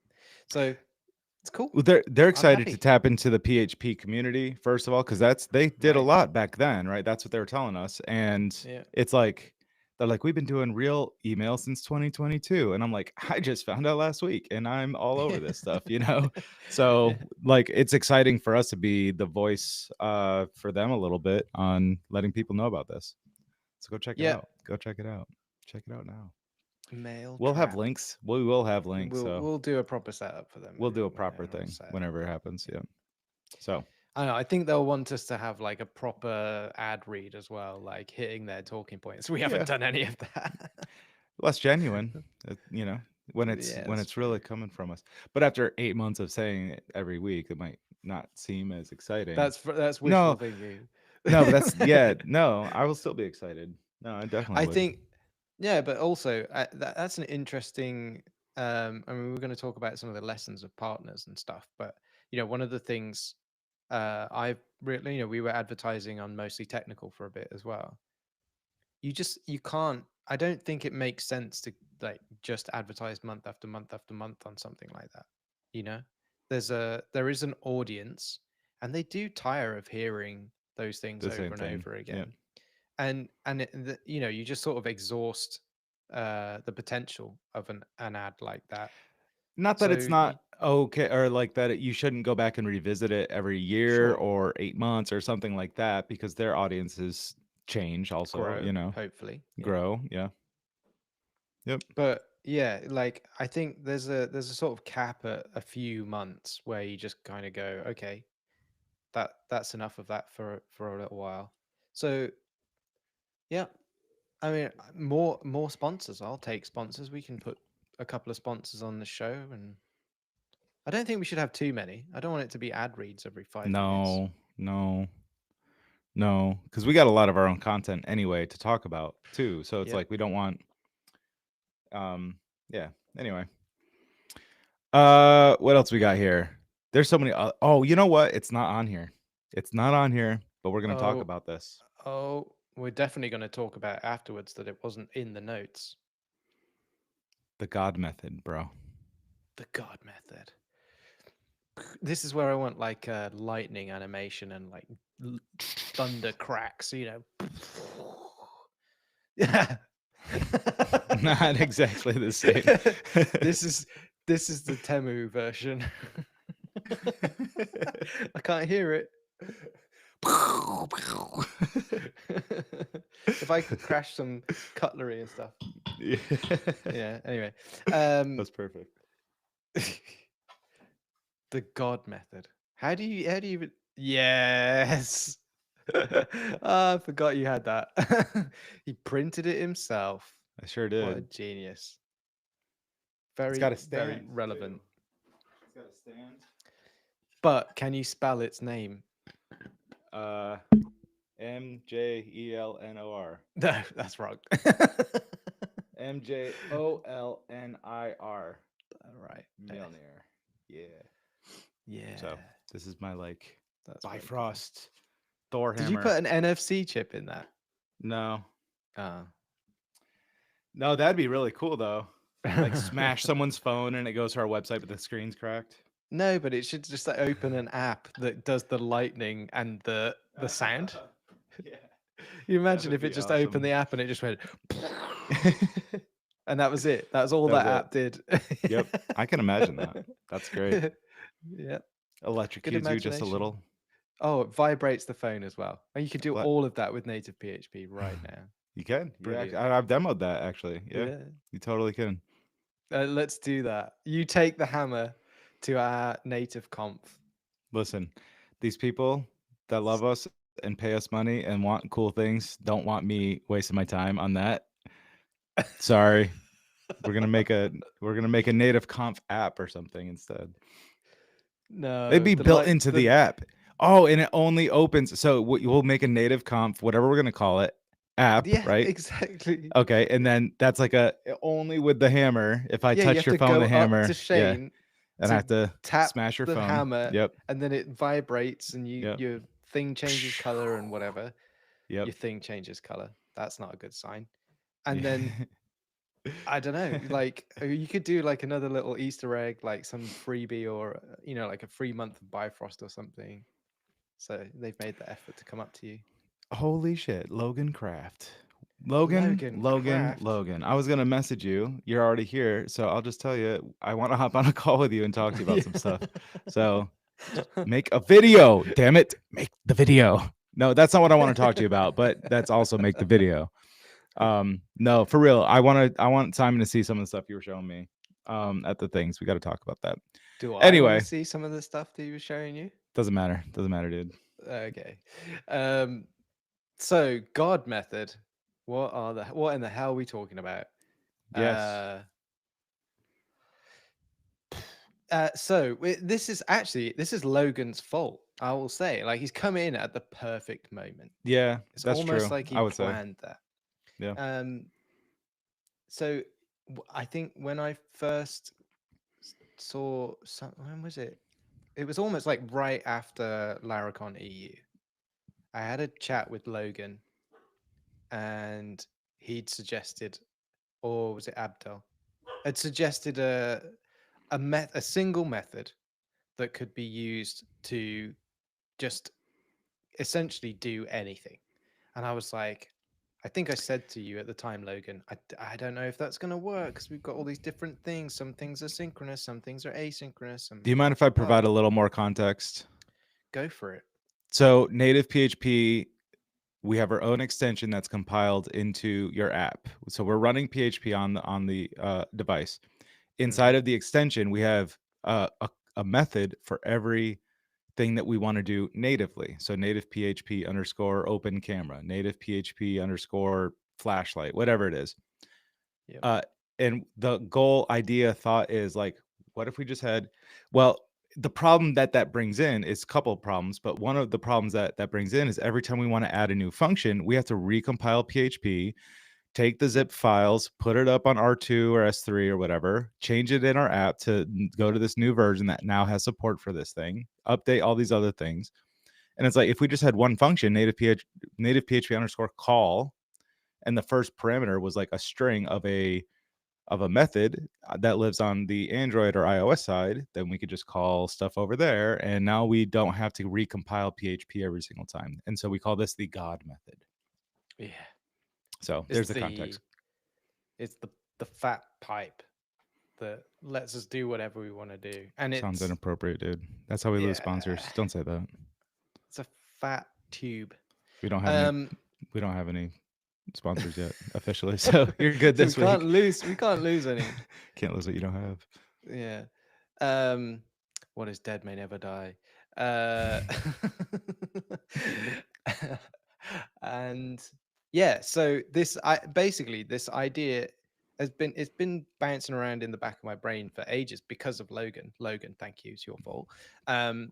Speaker 2: So it's cool.
Speaker 1: Well, they're
Speaker 2: I'm
Speaker 1: excited to
Speaker 2: happy.
Speaker 1: tap into the PHP community, first of all, because they did a
Speaker 2: Right.
Speaker 1: lot back then, right? That's what they were telling us. And
Speaker 2: Yeah.
Speaker 1: it's like they're like, we've been doing real email since 2022. And I'm like, I just found out last week and I'm all over this stuff, you know?
Speaker 2: Yeah.
Speaker 1: So like it's exciting for us to be the voice for them a little bit on letting people know about this. So go check it
Speaker 2: Yeah.
Speaker 1: out. Go check it out. Check it out now.
Speaker 2: Mail
Speaker 1: We'll have
Speaker 2: trap.
Speaker 1: links. We will have links. So
Speaker 2: We'll do a proper setup for them
Speaker 1: we'll do a
Speaker 2: when
Speaker 1: proper
Speaker 2: everyone's
Speaker 1: thing
Speaker 2: set.
Speaker 1: whenever it happens.
Speaker 2: Yeah.
Speaker 1: Yeah. So
Speaker 2: I don't know. I think they'll want us to have like a proper ad read as well, like hitting their talking points. We haven't
Speaker 1: yeah,
Speaker 2: done any of that.
Speaker 1: less genuine, you know,
Speaker 2: Yeah,
Speaker 1: when
Speaker 2: that's
Speaker 1: it's really
Speaker 2: true.
Speaker 1: coming from us. But after 8 months of saying it every week, it might not seem as exciting.
Speaker 2: That's wishful
Speaker 1: No,
Speaker 2: thinking.
Speaker 1: no, but that's yeah, no, I will still be excited. No, I definitely
Speaker 2: I
Speaker 1: would.
Speaker 2: think, yeah, but also that's an interesting. I mean, we're going to talk about some of the lessons of partners and stuff, but one of the things I've really, we were advertising on Mostly Technical for a bit as well. You can't. I don't think it makes sense to like just advertise month after month after month on something like that. You know, there is an audience, and they do tire of hearing those things
Speaker 1: The same
Speaker 2: over and
Speaker 1: thing.
Speaker 2: over
Speaker 1: Yeah.
Speaker 2: again, you just sort of exhaust the potential of an ad like that.
Speaker 1: Not that
Speaker 2: So
Speaker 1: it's not okay or like that you shouldn't go back and revisit it every year
Speaker 2: sure,
Speaker 1: or 8 months or something like that because their audiences change also,
Speaker 2: grow,
Speaker 1: you know,
Speaker 2: hopefully, yeah.
Speaker 1: grow. Yeah. Yep.
Speaker 2: But yeah, like I think there's a sort of cap at a few months where you just kind of go, okay, that's enough of that for a little while. So yeah, I mean, more sponsors. I'll take sponsors. We can put a couple of sponsors on the show, and I don't think we should have too many. I don't want it to be ad reads every 5 minutes.
Speaker 1: No, no. No, because we got a lot of our own content anyway to talk about too. So it's
Speaker 2: Yep.
Speaker 1: like we don't want yeah. Anyway. What else we got here? There's so many oh, you know what? It's not on here. It's not on here, but we're gonna talk
Speaker 2: Oh,
Speaker 1: about this.
Speaker 2: we're definitely going to talk about afterwards that it wasn't in the notes.
Speaker 1: The God method, bro.
Speaker 2: The God method. This is where I want like lightning animation and like thunder cracks, Yeah.
Speaker 1: Not exactly the same.
Speaker 2: this is this is the Temu version. I can't hear it. If I could crash some cutlery and stuff.
Speaker 1: Yeah.
Speaker 2: Yeah. Anyway,
Speaker 1: That's perfect.
Speaker 2: the God method. How do you even? Yes. I forgot you had that. He printed it himself.
Speaker 1: I sure
Speaker 2: What a
Speaker 1: did.
Speaker 2: genius.
Speaker 1: It's
Speaker 2: Very,
Speaker 1: got a
Speaker 2: very
Speaker 1: stand too.
Speaker 2: relevant.
Speaker 1: It's got a stand.
Speaker 2: But can you spell its name?
Speaker 1: Uh MJELNOR.
Speaker 2: No, that's wrong.
Speaker 1: MJOLNIR.
Speaker 2: All right.
Speaker 1: Mjolnir. Yeah.
Speaker 2: Yeah,
Speaker 1: So this is my like
Speaker 2: that's very cool.
Speaker 1: Bifrost Thor
Speaker 2: Did you
Speaker 1: hammer.
Speaker 2: put an NFC chip in that?
Speaker 1: No.
Speaker 2: Ah.
Speaker 1: No, that'd be really cool though. Like smash someone's phone and it goes to our website, but the screen's cracked.
Speaker 2: No, but it should just like open an app that does the lightning and the sound.
Speaker 1: Yeah,
Speaker 2: You
Speaker 1: that
Speaker 2: imagine
Speaker 1: would
Speaker 2: if it
Speaker 1: be
Speaker 2: just opened
Speaker 1: awesome.
Speaker 2: the app and it just went, and that was it. That's all
Speaker 1: That was
Speaker 2: that
Speaker 1: it.
Speaker 2: app did.
Speaker 1: Yep, I can imagine that. That's great.
Speaker 2: Yeah, good
Speaker 1: Electrocutes you just a
Speaker 2: imagination.
Speaker 1: little.
Speaker 2: Oh, it vibrates the phone as well. And you could do
Speaker 1: What?
Speaker 2: all of that with native PHP right now.
Speaker 1: You can.
Speaker 2: Brilliant.
Speaker 1: I've demoed that actually. Yeah,
Speaker 2: Yeah.
Speaker 1: you totally can.
Speaker 2: Let's do that. You take the hammer to our native conf.
Speaker 1: Listen, these people that love us and pay us money and want cool things don't want me wasting my time on that. Sorry. We're gonna make a native conf app or something instead. They'd
Speaker 2: No,
Speaker 1: be
Speaker 2: the
Speaker 1: built
Speaker 2: light
Speaker 1: into the
Speaker 2: the
Speaker 1: app. Oh, and it only opens. So we'll make a native conf, whatever we're gonna call it, app,
Speaker 2: yeah,
Speaker 1: right?
Speaker 2: exactly.
Speaker 1: Okay, and then that's like a only with the hammer. If I
Speaker 2: Yeah, you
Speaker 1: touch
Speaker 2: have
Speaker 1: your
Speaker 2: to
Speaker 1: phone with
Speaker 2: go
Speaker 1: the
Speaker 2: up to
Speaker 1: hammer, yeah,
Speaker 2: Shane.
Speaker 1: And I
Speaker 2: to
Speaker 1: have to
Speaker 2: tap
Speaker 1: smash your
Speaker 2: the
Speaker 1: phone.
Speaker 2: hammer,
Speaker 1: Yep.
Speaker 2: and then it vibrates, and
Speaker 1: Yep.
Speaker 2: your thing changes color and whatever.
Speaker 1: Yep.
Speaker 2: Your thing changes color. That's not a good sign. And then I don't know, like you could do like another little Easter egg, like some freebie or like a free month of Bifrost or something. So they've made the effort to come up to you.
Speaker 1: Holy shit, Logan Craft. Logan,
Speaker 2: Logan
Speaker 1: Logan,
Speaker 2: Craft.
Speaker 1: Logan. I was gonna message you. You're already here, so I'll just tell you I want to hop on a call with you and talk to you about some stuff. So just make a video. Damn it, make the video. No, that's not what I want to talk to you about, but that's also make the video. No, for real. I want Simon to see some of the stuff you were showing me at the things. We got to talk about that.
Speaker 2: Do I want to
Speaker 1: Anyway,
Speaker 2: see some of the stuff that he was showing you?
Speaker 1: doesn't matter, dude.
Speaker 2: Okay. Um, so God method. What in the hell are we talking about?
Speaker 1: Yes.
Speaker 2: This is Logan's fault. I will say, like he's come in at the perfect moment.
Speaker 1: Yeah,
Speaker 2: It's
Speaker 1: that's
Speaker 2: almost
Speaker 1: true.
Speaker 2: like he
Speaker 1: I would say.
Speaker 2: planned that.
Speaker 1: Yeah.
Speaker 2: Um, so I think when I first saw when was it? It was almost like right after Laracon EU. I had a chat with Logan, and he'd suggested, or was it Abdel? Had suggested a single method that could be used to just essentially do anything. And I was like, I think I said to you at the time, Logan, I don't know if that's going to work because we've got all these different things. Some things are synchronous, some things are asynchronous, and
Speaker 1: Do you mind
Speaker 2: blah,
Speaker 1: if I
Speaker 2: blah, blah.
Speaker 1: provide a little more context?
Speaker 2: Go for it.
Speaker 1: So, native PHP, we have our own extension that's compiled into your app. So we're running PHP on the device. Inside
Speaker 2: Hmm.
Speaker 1: of the extension, we have a method for every thing that we want to do natively. So native PHP underscore open camera, native PHP underscore flashlight, whatever it is.
Speaker 2: Yep.
Speaker 1: Uh, and the goal, idea, thought is like, what if we just had, well, the problem that brings in is a couple of problems, but one of the problems that brings in is every time we want to add a new function, we have to recompile PHP, take the zip files, put it up on R2 or S3 or whatever, change it in our app to go to this new version that now has support for this thing, update all these other things. And it's like if we just had one function, native PHP underscore call, and the first parameter was like a string of a method that lives on the Android or iOS side, then we could just call stuff over there. And now we don't have to recompile PHP every single time. And so we call this the God method.
Speaker 2: Yeah.
Speaker 1: So
Speaker 2: It's
Speaker 1: there's the
Speaker 2: the
Speaker 1: context.
Speaker 2: it's the fat pipe that lets us do whatever we want to do. And
Speaker 1: Sounds
Speaker 2: it's
Speaker 1: inappropriate, dude. That's how we lose
Speaker 2: yeah,
Speaker 1: sponsors. Don't say that.
Speaker 2: it's a fat tube.
Speaker 1: We don't have any
Speaker 2: Um
Speaker 1: we don't have any sponsors yet officially. So you're good
Speaker 2: so
Speaker 1: this week.
Speaker 2: we can't lose any.
Speaker 1: Can't lose what you don't have.
Speaker 2: Yeah. Um, what is dead may never die. Uh, and yeah, so I basically this idea it's been bouncing around in the back of my brain for ages because of Logan. Logan, thank you, it's your fault. Um,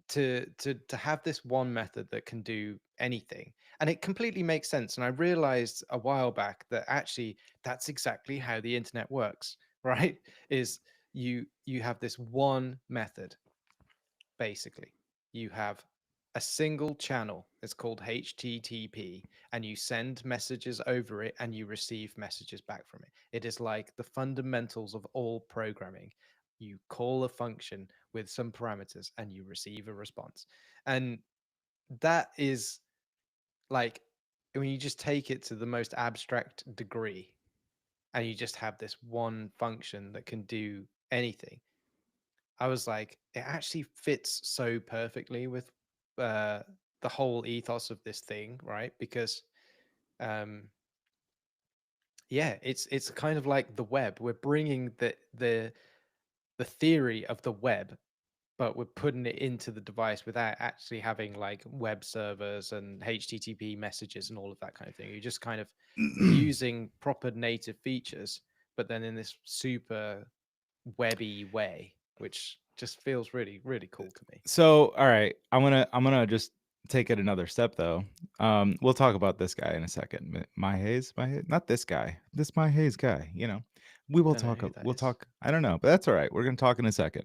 Speaker 2: to have this one method that can do anything, and it completely makes sense. And I realized a while back that actually that's exactly how the internet works, right? Is you have this one method. Basically, you have a single channel. It's called HTTP, and you send messages over it and you receive messages back from it. It is like the fundamentals of all programming. You call a function with some parameters and you receive a response. And that is like when you just take it to the most abstract degree and you just have this one function that can do anything. I was like, it actually fits so perfectly with uh, the whole ethos of this thing, right? Because um, yeah, it's kind of like the web. We're bringing the theory of the web, but we're putting it into the device without actually having like web servers and HTTP messages and all of that kind of thing. You're just kind of using proper native features, but then in this super webby way, which just feels really, really cool to me.
Speaker 1: So, all right, I'm gonna just take it another step though. We'll talk about this guy in a second. My Hayes, not this guy. This My Hayes guy. We will
Speaker 2: Don't know
Speaker 1: talk.
Speaker 2: who that
Speaker 1: We'll
Speaker 2: is.
Speaker 1: talk. I don't know, but that's all right. We're going to talk in a second.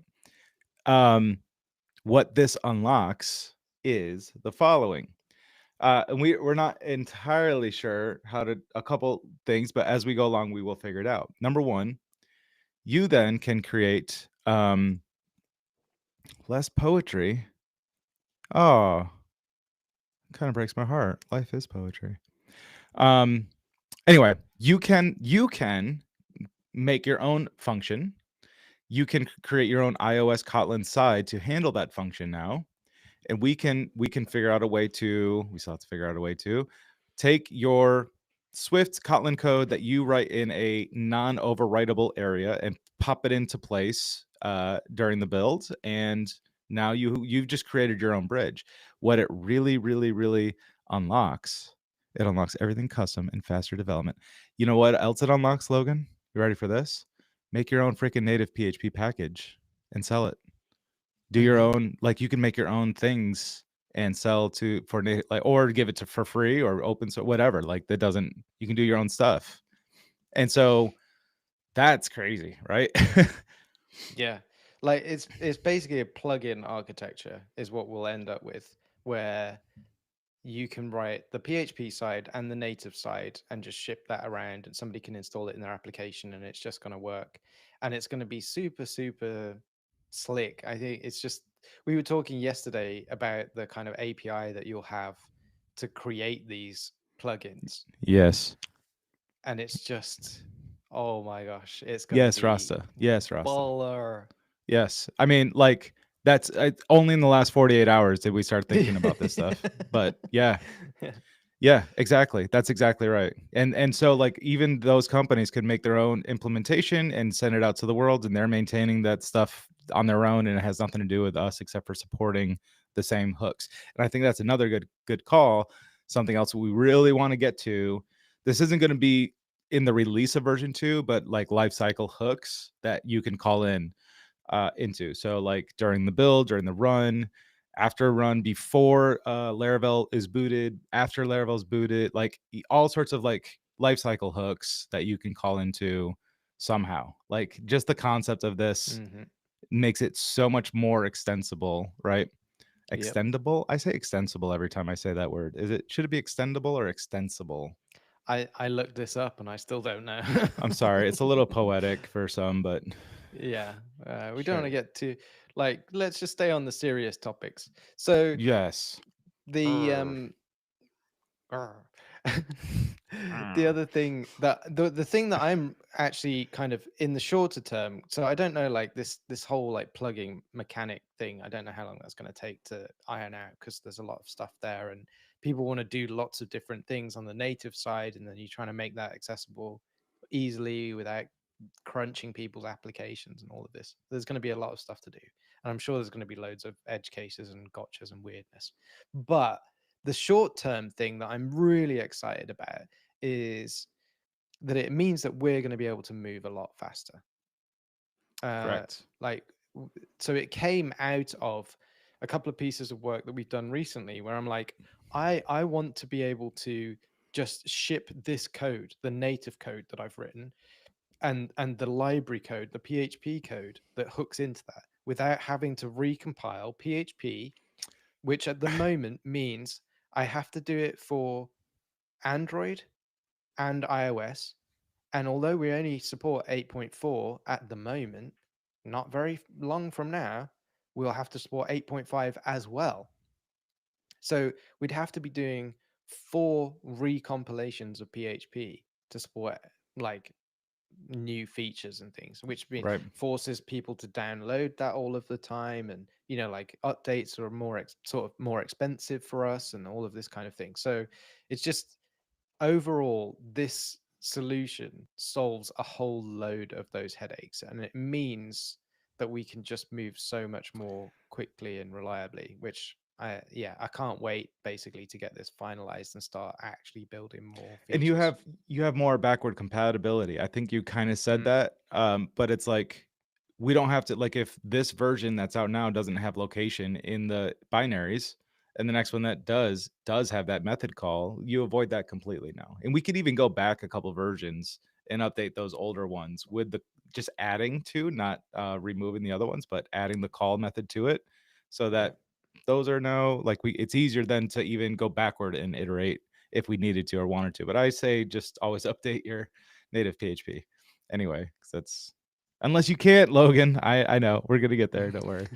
Speaker 1: What this unlocks is the following. And we're not entirely sure how to a couple things, but as we go along, we will figure it out. Number one, you then can create less poetry. Oh, kind of breaks my heart. Life is poetry. Um, anyway, you can make your own function. You can create your own iOS Kotlin side to handle that function now, and we can figure out a way to. We still have to figure out a way to take your Swift Kotlin code that you write in a non-overwritable area and pop it into place during the build, and now you've just created your own bridge. What it really, really, really unlocks, it unlocks everything custom and faster development. You know what else it unlocks, Logan? You ready for this? Make your own freaking native PHP package and sell it. Do your
Speaker 2: Mm-hmm.
Speaker 1: own, like you can make your own things and sell to for like, or give it to for free or open source, whatever. Like that doesn't, you can do your own stuff. And so that's crazy, right?
Speaker 2: Yeah, like it's basically a plug-in architecture is what we'll end up with, where you can write the PHP side and the native side and just ship that around, and somebody can install it in their application, and it's just going to work, and it's going to be super super slick. I think it's just, we were talking yesterday about the kind of API that you'll have to create these plugins,
Speaker 1: Yes.
Speaker 2: and it's just, oh my gosh, it's going to
Speaker 1: Yes,
Speaker 2: be
Speaker 1: Rasta. Yes, Rasta.
Speaker 2: baller.
Speaker 1: Yes. I mean, like that's only in the last 48 hours did we start thinking about this stuff. But yeah,
Speaker 2: Yeah.
Speaker 1: yeah, exactly. That's exactly right. And so like even those companies could make their own implementation and send it out to the world, and they're maintaining that stuff on their own, and it has nothing to do with us except for supporting the same hooks. And I think that's another good call. Something else we really want to get to. This isn't going to be in the release of version 2, but like lifecycle hooks that you can call in into. So like during the build, during the run, after a run, before Laravel is booted, after Laravel is booted, like all sorts of like lifecycle hooks that you can call into somehow. Like just the concept of this
Speaker 2: Hmm.
Speaker 1: makes it so much more extensible, right?
Speaker 2: Yep.
Speaker 1: Extendable. I say extensible every time I say that word. Is it should it be extendable or extensible?
Speaker 2: I looked this up and I still don't know.
Speaker 1: I'm sorry. It's a little poetic for some, but
Speaker 2: Yeah, we don't want to
Speaker 1: sure.
Speaker 2: get too, like, let's just stay on the serious topics. So
Speaker 1: Yes.
Speaker 2: the
Speaker 1: Grr.
Speaker 2: Grr. The
Speaker 1: Mm.
Speaker 2: other thing that the thing that I'm actually kind of in the shorter term, so I don't know, like this whole like plugging mechanic thing, I don't know how long that's going to take to iron out, because there's a lot of stuff there, and people want to do lots of different things on the native side, and then you're trying to make that accessible easily without crunching people's applications and all of this. There's going to be a lot of stuff to do, and I'm sure there's going to be loads of edge cases and gotchas and weirdness. But the short term thing that I'm really excited about is that it means that we're going to be able to move a lot faster. uh
Speaker 1: Correct.
Speaker 2: like so it came out of a couple of pieces of work that we've done recently, where I'm like, I want to be able to just ship this code, the native code that I've written, and the library code, the PHP code that hooks into that, without having to recompile PHP, which at the moment means I have to do it for Android and iOS. And although we only support 8.4 at the moment, not very long from now, we'll have to support 8.5 as well. So we'd have to be doing 4 recompilations of PHP to support like new features and things, which
Speaker 1: Right.
Speaker 2: forces people to download that all of the time, and like updates are more sort of more expensive for us, and all of this kind of thing. So it's just, overall, this solution solves a whole load of those headaches, and it means that we can just move so much more quickly and reliably, which I can't wait basically to get this finalized and start actually building more
Speaker 1: And
Speaker 2: features.
Speaker 1: you have more backward compatibility. I think you kind of said
Speaker 2: Mm,
Speaker 1: that, but it's like we don't have to like if this version that's out now doesn't have location in the binaries, and the next one that does have that method call, you avoid that completely now. And we could even go back a couple versions and update those older ones with the just adding to, not removing the other ones, but adding the call method to it, so
Speaker 2: Yeah.
Speaker 1: that those are now like we it's easier then to even go backward and iterate if we needed to or wanted to. But I say just always update your native PHP anyway, because that's unless you can't, Logan. I know we're gonna get there. Don't worry.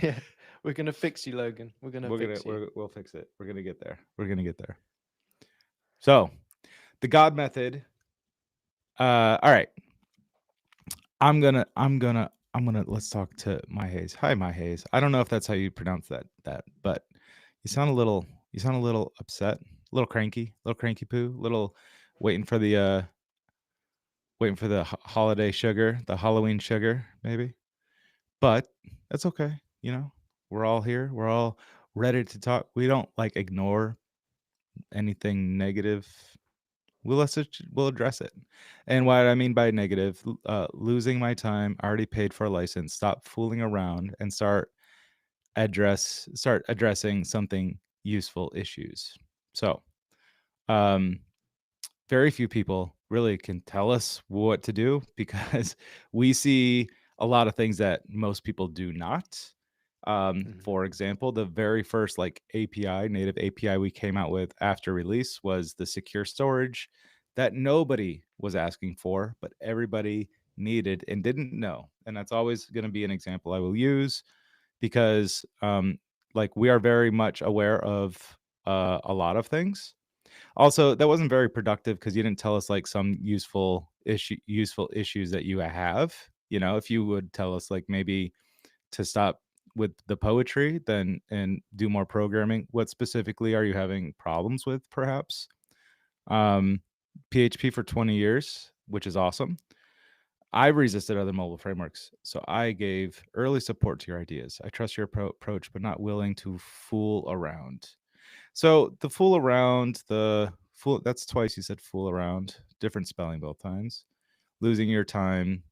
Speaker 2: Yeah. We're gonna fix you, Logan. We're gonna fix you.
Speaker 1: We'll fix it. We're gonna get there. We're gonna get there. So the God method. All right. I'm gonna let's talk to My Hayes. Hi, My Hayes. I don't know if that's how you pronounce that, but you sound a little upset, a little cranky poo, little waiting for the holiday sugar, the Halloween sugar, maybe. But that's okay. You know, we're all here. We're all ready to talk. We don't like ignore anything negative. We'll address it. And what I mean by negative, losing my time, already paid for a license. Stop fooling around and start addressing something useful issues. So, um, very few people really can tell us what to do because we see a lot of things that most people do not.
Speaker 2: Mhm.
Speaker 1: For example, the very first like API, native API we came out with after release was the secure storage that nobody was asking for, but everybody needed and didn't know. And that's always going to be an example I will use because like we are very much aware of a lot of things. Also, that wasn't very productive because you didn't tell us like some useful issues that you have. You know, if you would tell us like maybe to stop with the poetry then and do more programming, what specifically are you having problems with perhaps? Um PHP for 20 years, which is awesome. I've resisted other mobile frameworks, so I gave early support to your ideas. I trust your approach, but not willing to fool around. So the fool around, the fool, that's twice you said fool around, different spelling both times. Losing your time.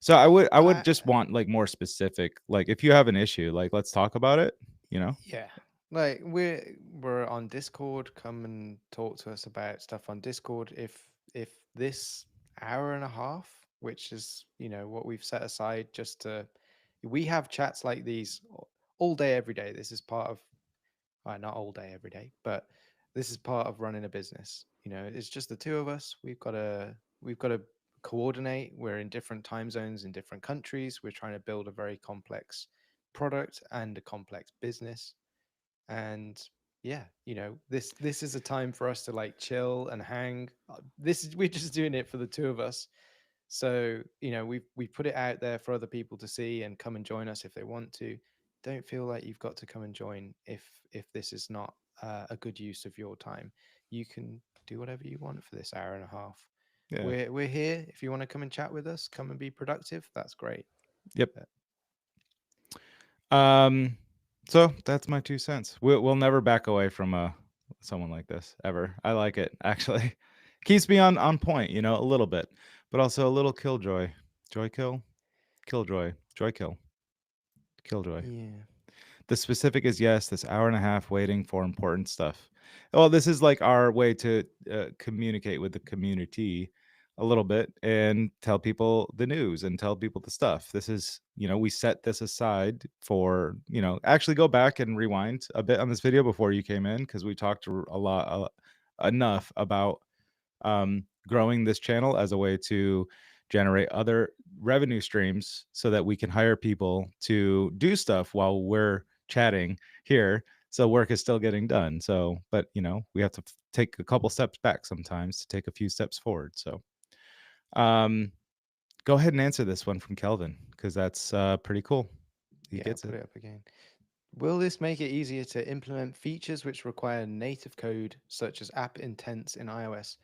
Speaker 1: So I would
Speaker 2: I
Speaker 1: just want like more specific. Like if you have an issue, like let's talk about it, you know?
Speaker 2: Yeah. Like we're on Discord. Come and talk to us about stuff on Discord. If this hour and a half, which is, what we've set aside just to we have chats like these all day every day. This is part of not all day every day, but this is part of running a business. It's just the two of us. We've got to coordinate. We're in different time zones in different countries. We're trying to build a very complex product and a complex business. And yeah, this is a time for us to like chill and hang. This is We're just doing it for the two of us. So we've put it out there for other people to see and come and join us if they want to. Don't feel like you've got to come and join if this is not a good use of your time. You can do whatever you want for this hour and a half.
Speaker 1: Yeah.
Speaker 2: We're here. If you want to come and chat with us, come and be productive. That's great.
Speaker 1: Yep.
Speaker 2: But
Speaker 1: Um so that's my 2 cents. We'll never back away from someone like this ever. I like it actually. Keeps me on point, you know, a little bit, but also a little killjoy. Joy kill, killjoy, joy kill, killjoy.
Speaker 2: yeah,
Speaker 1: The specific is yes, this hour and a half waiting for important stuff. Well, this is like our way to communicate with the community a little bit and tell people the news and tell people the stuff. This is, you know, we set this aside for, you know, actually go back and rewind a bit on this video before you came in because we talked a lot, enough about growing this channel as a way to generate other revenue streams so that we can hire people to do stuff while we're chatting here, so work is still getting done. So but you know we have to take a couple steps back sometimes to take a few steps forward. So um go ahead and answer this one from Kelvin because that's pretty cool. He
Speaker 2: yeah. I'll
Speaker 1: gets
Speaker 2: put
Speaker 1: it.
Speaker 2: it up again. Will this make it easier to implement features which require native code, such as app intents in iOS?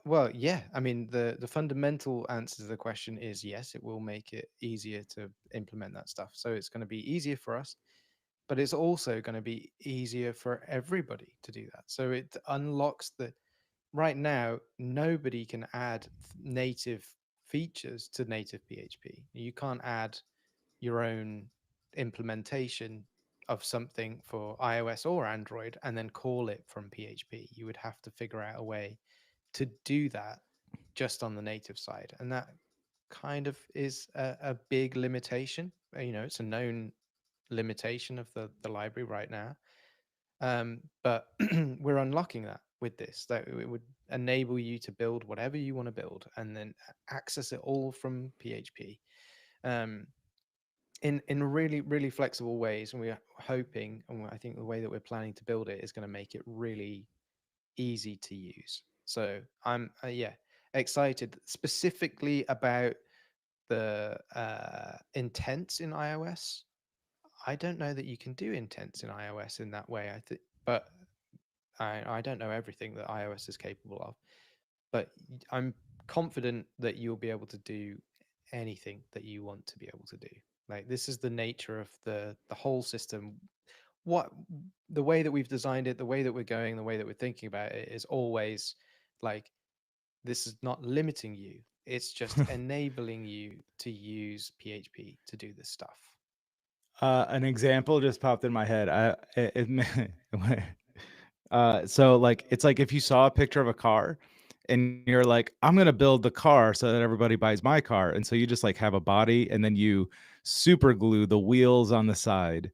Speaker 2: Well, yeah. I mean, the fundamental answer to the question is yes. It will make it easier to implement that stuff. So it's going to be easier for us, but it's also going to be easier for everybody to do that. So it unlocks the right now. Nobody can add native features to native PHP. You can't add your own implementation of something for iOS or Android and then call it from PHP. You would have to figure out a way to do that just on the native side, and that kind of is a big limitation. It's a known limitation of the library right now. But we're unlocking that with this, that it would enable you to build whatever you want to build and then access it all from PHP, um, in really, really flexible ways. And we're hoping, and I think the way that we're planning to build it is going to make it really easy to use. So I'm yeah, excited specifically about the intents in iOS. I don't know that you can do intents in iOS in that way. I think, but I don't know everything that iOS is capable of. But I'm confident that you'll be able to do anything that you want to be able to do. Like, this is the nature of the whole system. What The way that we've designed it, the way that we're going, the way that we're thinking about it is always like, this is not limiting you. It's just enabling you to use PHP to do this stuff.
Speaker 1: An example just popped in my head. So like it's like if you saw a picture of a car and you're like, I'm gonna build the car so that everybody buys my car, and so you just like have a body and then you super glue the wheels on the side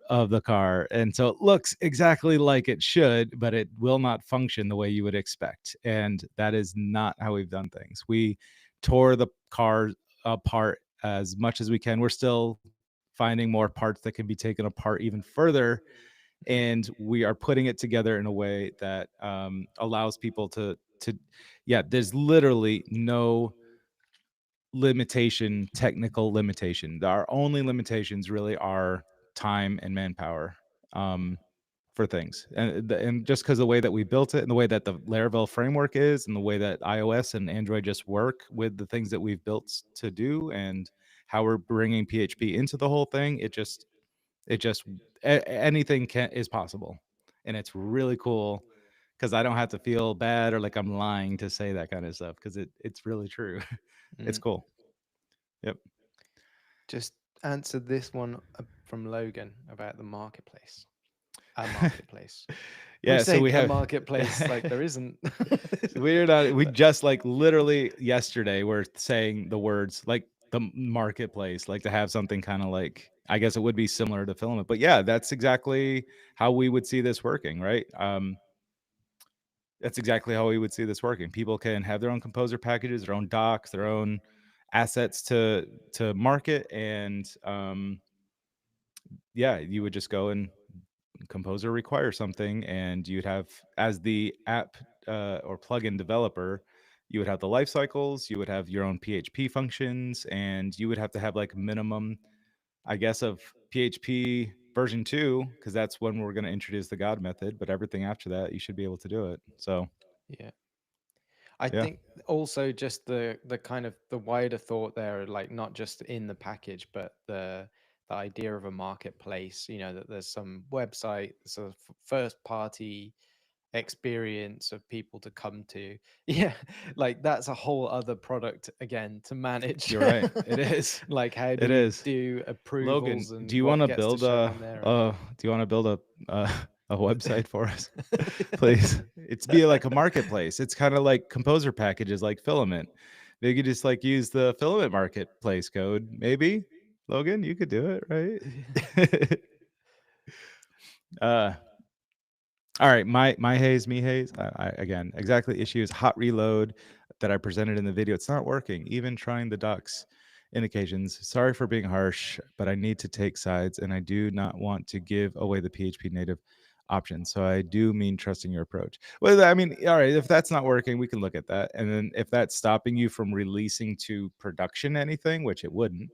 Speaker 1: of the car, and so it looks exactly like it should, but it will not function the way you would expect. And that is not how we've done things. We tore the car apart as much as we can. We're still finding more parts that can be taken apart even further, and we are putting it together in a way that allows people to yeah, there's literally no limitation, technical limitation. Our only limitations really are time and manpower, um, for things. And just because the way that we built it and the way that the Laravel framework is and the way that iOS and Android just work with the things that we've built to do and how we're bringing PHP into the whole thing, it just anything is possible. And it's really cool because I don't have to feel bad or like I'm lying to say that kind of stuff because it's really true. It's
Speaker 2: Mm.
Speaker 1: cool. Yep.
Speaker 2: Just answer this one from Logan about the marketplace. A marketplace. We
Speaker 1: Yeah, so
Speaker 2: say
Speaker 1: we
Speaker 2: a
Speaker 1: have
Speaker 2: marketplace like there isn't.
Speaker 1: we're not we
Speaker 2: But
Speaker 1: just like literally yesterday we're saying the words like the marketplace, like to have something kind of like I guess it would be similar to filament. But yeah, that's exactly how we would see this working, right? That's exactly how we would see this working. People can have their own composer packages, their own docs, their own assets to market, and yeah, you would just go and composer requires something, and you'd have as the app or plugin developer, you would have the life cycles, you would have your own PHP functions, and you would have to have like minimum, I guess, of PHP version 2 because that's when we're going to introduce the God method. But everything after that, you should be able to do it. So
Speaker 2: yeah. I
Speaker 1: yeah,
Speaker 2: think also just the kind of the wider thought there, like not just in the package, but the idea of a marketplace. That there's some website, sort of first party experience of people to come to. Yeah, like that's a whole other product again to manage.
Speaker 1: you're right. It is.
Speaker 2: Like, how do
Speaker 1: It
Speaker 2: we
Speaker 1: is.
Speaker 2: do
Speaker 1: Logan,
Speaker 2: approvals
Speaker 1: do
Speaker 2: and
Speaker 1: you want
Speaker 2: what
Speaker 1: to
Speaker 2: gets to
Speaker 1: build
Speaker 2: show in there and
Speaker 1: do you want to build uh, a website for us? Please. It's be like a marketplace. It's kind of like composer packages like Filament. They could just like use the Filament marketplace code. Maybe, Logan, you could do it, right? uh all right, my haze, me haze. Again, exactly issue is hot reload that I presented in the video. It's not working. Even trying the docs indications. Sorry for being harsh, but I need to take sides, and I do not want to give away the PHP native option. So I do mean trusting your approach. Well, I mean, all right, if that's not working, we can look at that. And then if that's stopping you from releasing to production anything, which it wouldn't,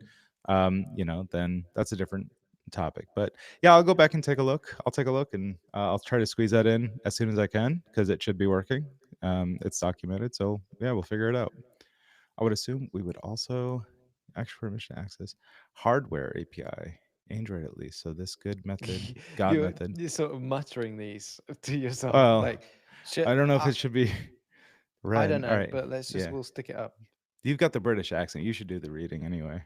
Speaker 1: then that's a different topic. But yeah, I'll go back and take a look. I'll take a look and I'll try to squeeze that in as soon as I can because it should be working. It's documented. So yeah, we'll figure it out. I would assume we would also actual permission access hardware API, Android at least. So this good method, God method.
Speaker 2: you're sort of muttering these to yourself,
Speaker 1: Well,
Speaker 2: like, shit.
Speaker 1: I don't know if
Speaker 2: I,
Speaker 1: it should be
Speaker 2: I don't
Speaker 1: read. All
Speaker 2: know,
Speaker 1: right.
Speaker 2: but
Speaker 1: Yeah.
Speaker 2: we'll stick it up.
Speaker 1: You've got the British accent. You should do the reading anyway.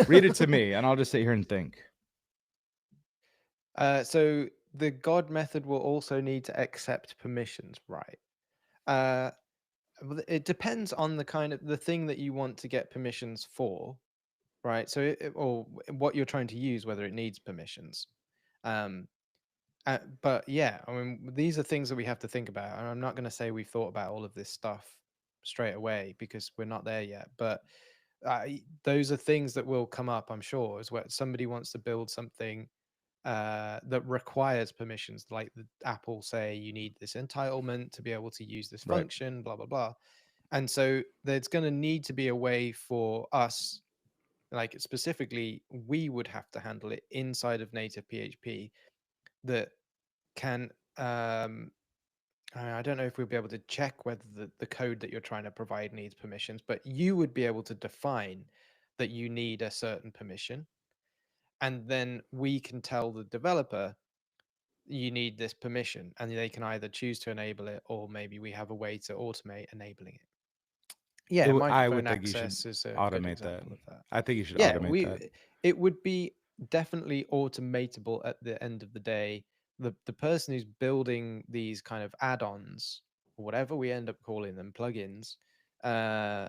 Speaker 1: Read it to me and I'll just sit here and think.
Speaker 2: So the God method will also need to accept permissions, right? Well, it depends on the kind of the thing that you want to get permissions for, right? So, what you're trying to use, whether it needs permissions. Um, but yeah, I mean, these are things that we have to think about. And I'm not going to say we've thought about all of this stuff straight away because we're not there yet. But those are things that will come up, I'm sure, is where somebody wants to build something that requires permissions, like the Apple say you need this entitlement to be able to use this
Speaker 1: Right.
Speaker 2: function, blah blah blah. And so there's going to need to be a way for us, like specifically, we would have to handle it inside of native PHP that can I don't know if we'll be able to check whether the code that you're trying to provide needs permissions, but you would be able to define that you need a certain permission. And then we can tell the developer you need this permission, and they can either choose to enable it or maybe we have a way to automate enabling it. Yeah,
Speaker 1: I
Speaker 2: microphone
Speaker 1: would think you should
Speaker 2: access is a good
Speaker 1: automate that.
Speaker 2: example of that.
Speaker 1: I think you should
Speaker 2: Yeah,
Speaker 1: automate that.
Speaker 2: it would be definitely automatable at the end of the day. The person who's building these kind of add-ons, or whatever we end up calling them, plugins, uh,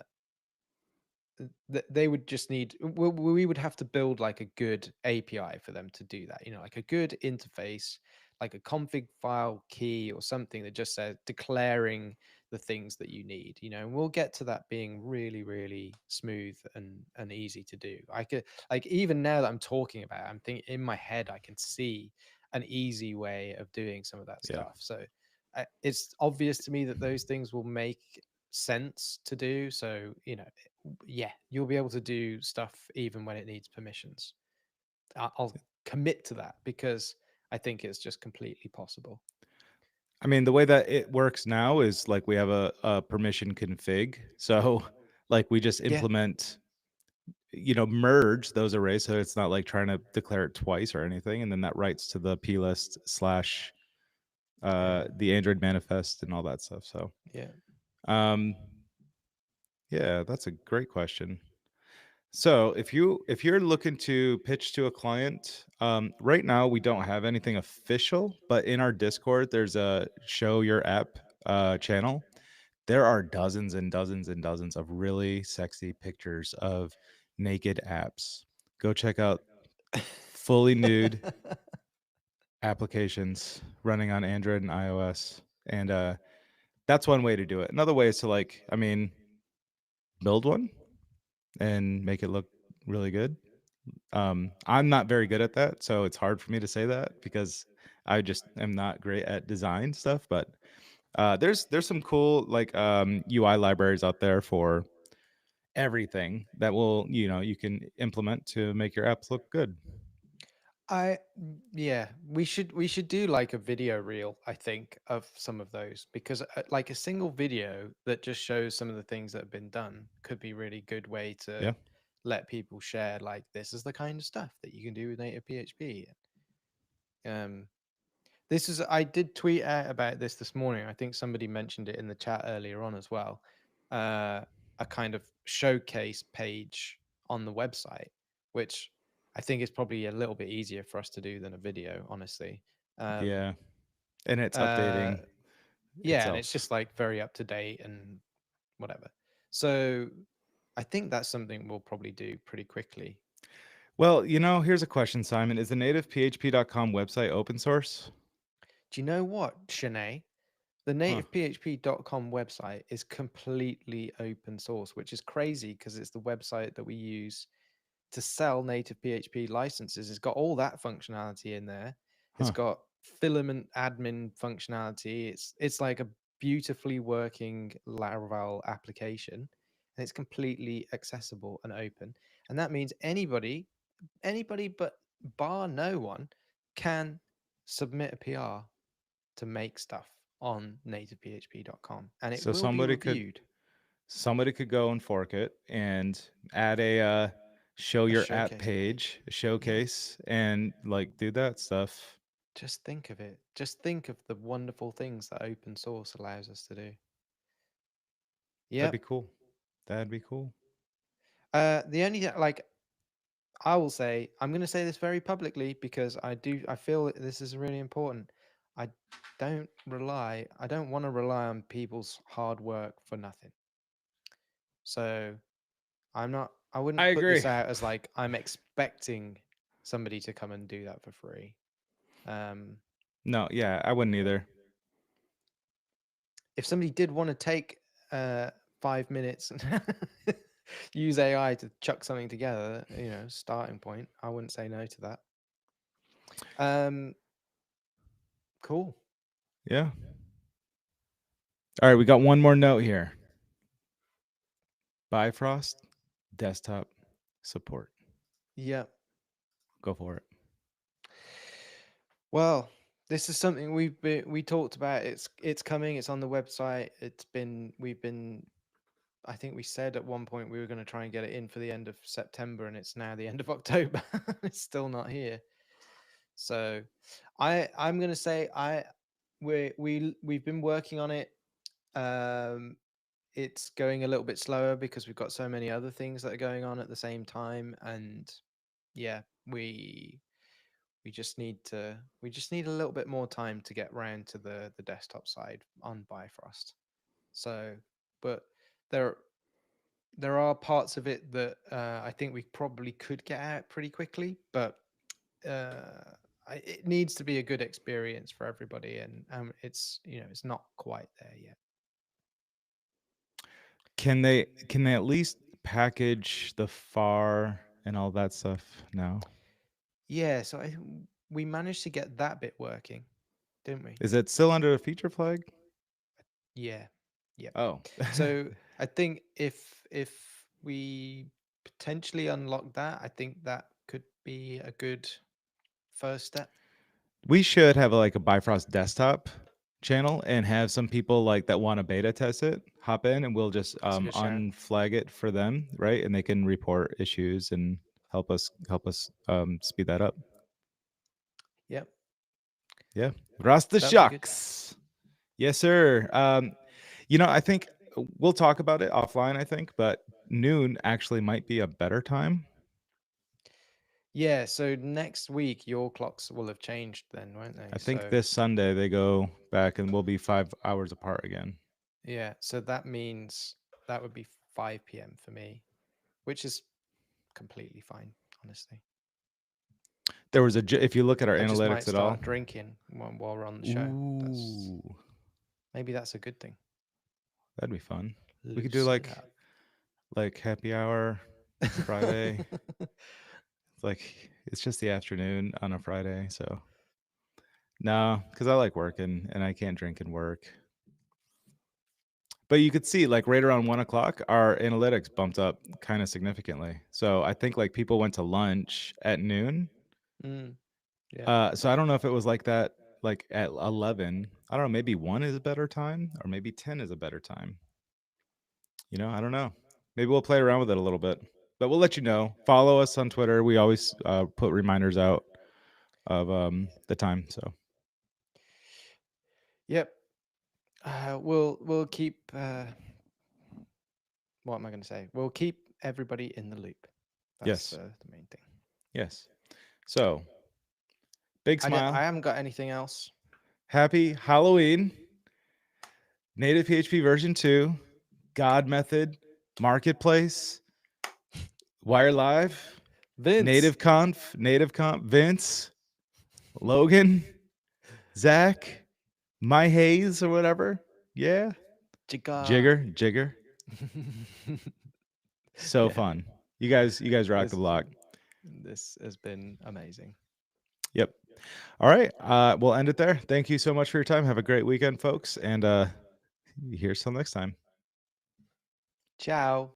Speaker 2: they would just need we would have to build like a good API for them to do that, like a good interface, like a config file key or something that just says declaring the things that you need, and we'll get to that being really really smooth and easy to do. I could, like, even now that I'm talking about it, I'm thinking in my head I can see an easy way of doing some of that
Speaker 1: Yeah.
Speaker 2: stuff. So it's obvious to me that those things will make sense to do. So, yeah, you'll be able to do stuff even when it needs permissions. I'll commit to that because I think it's just completely possible.
Speaker 1: I mean, the way that it works now is like we have a permission config. So like we just
Speaker 2: Yeah.
Speaker 1: implement, merge those arrays so it's not like trying to declare it twice or anything. And then that writes to the plist slash
Speaker 2: Yeah.
Speaker 1: the Android manifest and all that stuff. So
Speaker 2: Yeah.
Speaker 1: um yeah, that's a great question. So if you're looking to pitch to a client, right now we don't have anything official, but in our Discord there's a show your app channel. There are dozens and dozens and dozens of really sexy pictures of naked apps. Go check out fully nude applications running on Android and iOS. And that's one way to do it. Another way is to build one and make it look really good. I'm not very good at that, so it's hard for me to say that because I just am not great at design stuff. But there's some cool UI libraries out there for everything that you can implement to make your apps look good.
Speaker 2: Yeah, we should do like a video reel, I think, of some of those because like a single video that just shows some of the things that have been done could be really good way to
Speaker 1: Yeah,
Speaker 2: let people share, like, this is the kind of stuff that you can do with native PHP. Um, this is I did tweet out about this morning. I think somebody mentioned it in the chat earlier on as well. Uh, a kind of showcase page on the website, which I think is probably a little bit easier for us to do than a video, honestly. Um,
Speaker 1: yeah, and it's
Speaker 2: uh,
Speaker 1: updating
Speaker 2: yeah, and it's
Speaker 1: itself.
Speaker 2: just like very up to date and whatever. So I think that's something we'll probably do pretty quickly.
Speaker 1: Well, here's a question, Simon. Is the nativephp.com website open source?
Speaker 2: Do you know what, Shanae? The
Speaker 1: Huh.
Speaker 2: nativephp.com website is completely open source, which is crazy because it's the website that we use to sell native PHP licenses. It's got all that functionality in there. It's
Speaker 1: Huh.
Speaker 2: got filament admin functionality. It's like a beautifully working Laravel application, and it's completely accessible and open. And that means anybody but bar no one can submit a PR to make stuff on nativephp.com, and it
Speaker 1: So
Speaker 2: will be
Speaker 1: somebody could
Speaker 2: reviewed.
Speaker 1: somebody could go and fork it and add a show
Speaker 2: A
Speaker 1: your app
Speaker 2: showcase
Speaker 1: page,
Speaker 2: page.
Speaker 1: a
Speaker 2: Yeah.
Speaker 1: showcase, and like do that stuff.
Speaker 2: Just think of it. Just think of the wonderful things that open source allows us to do.
Speaker 1: That'd be
Speaker 2: Yep.
Speaker 1: cool. That'd be cool.
Speaker 2: The only like I will say, I'm going to say this very publicly because I feel that this is really important. I I don't want to rely on people's hard work for nothing. So I
Speaker 1: I
Speaker 2: wouldn't put
Speaker 1: agree.
Speaker 2: this out as like I'm expecting somebody to come and do that for free. Um,
Speaker 1: No, yeah, I wouldn't either.
Speaker 2: if somebody did want to take 5 minutes and use AI to chuck something together, starting point, I wouldn't say no to that. Um, cool.
Speaker 1: Yeah. All right, we got one more note here. Bifrost desktop support.
Speaker 2: Yeah.
Speaker 1: Go for it.
Speaker 2: Well, this is something we talked about. It's coming. It's on the website. We've been. I think we said at one point we were going to try and get it in for the end of September, and it's now the end of October. It's still not here. So, I'm going to say we've been working on it. Um, it's going a little bit slower because we've got so many other things that are going on at the same time, and yeah, we just need a little bit more time to get round to the desktop side on Bifrost. So, but there there are parts of it that I think we probably could get out pretty quickly, but it needs to be a good experience for everybody, and it's it's not quite there yet.
Speaker 1: Can they at least package the far and all that stuff now?
Speaker 2: Yeah, so we managed to get that bit working, didn't we?
Speaker 1: Is it still under a feature flag?
Speaker 2: Yeah, yep.
Speaker 1: Oh.
Speaker 2: So I think if we potentially unlock that, I think that could be a good first step.
Speaker 1: We should have like a Bifrost desktop channel and have some people like that want to beta test it hop in, and we'll just
Speaker 2: That's a good shout.
Speaker 1: unflag it for them, right? And they can report issues and help us speed that up.
Speaker 2: Yep,
Speaker 1: Yeah. Rasta
Speaker 2: that would be good.
Speaker 1: shucks. Yes, sir. I think we'll talk about it offline, I think, but noon actually might be a better time.
Speaker 2: Yeah, so next week your clocks will have changed then, won't they?
Speaker 1: I think
Speaker 2: So
Speaker 1: this Sunday they go back and we'll be 5 hours apart again.
Speaker 2: yeah, so that means that would be 5 p.m. for me, which is completely fine, honestly.
Speaker 1: There was if you look at our
Speaker 2: I just might
Speaker 1: analytics at all.
Speaker 2: start drinking while we're on the show.
Speaker 1: Ooh,
Speaker 2: Maybe that's a good thing.
Speaker 1: that'd be fun. We could do
Speaker 2: Loosen
Speaker 1: like
Speaker 2: up.
Speaker 1: happy hour Friday. Like it's just the afternoon on a Friday, so no, because I like working and I can't drink and work. But you could see like right around 1 o'clock, our analytics bumped up kind of significantly. So I think like people went to lunch at noon.
Speaker 2: Mm, yeah.
Speaker 1: So I don't know if it was like that, like at 11. I don't know. Maybe 1 is a better time, or maybe 10 is a better time. I don't know. Maybe we'll play around with it a little bit, but we'll let you know. Follow us on Twitter. We always put reminders out of the time. So
Speaker 2: Yep. We'll keep. What am I going to say? We'll keep everybody in the loop. That's
Speaker 1: yes,
Speaker 2: the main thing.
Speaker 1: yes. So big
Speaker 2: I
Speaker 1: smile.
Speaker 2: haven't got anything else.
Speaker 1: Happy Halloween. Native PHP version 2, God method, marketplace, wire live,
Speaker 2: Vince,
Speaker 1: native conf, Vince, Logan, Zach, my Hayes or whatever. Yeah.
Speaker 2: Jigar.
Speaker 1: Jigger. So
Speaker 2: Yeah,
Speaker 1: fun. You guys rock the
Speaker 2: this
Speaker 1: block.
Speaker 2: this has been amazing.
Speaker 1: Yep. All right. We'll end it there. Thank you so much for your time. Have a great weekend, folks. And here's till next time.
Speaker 2: Ciao.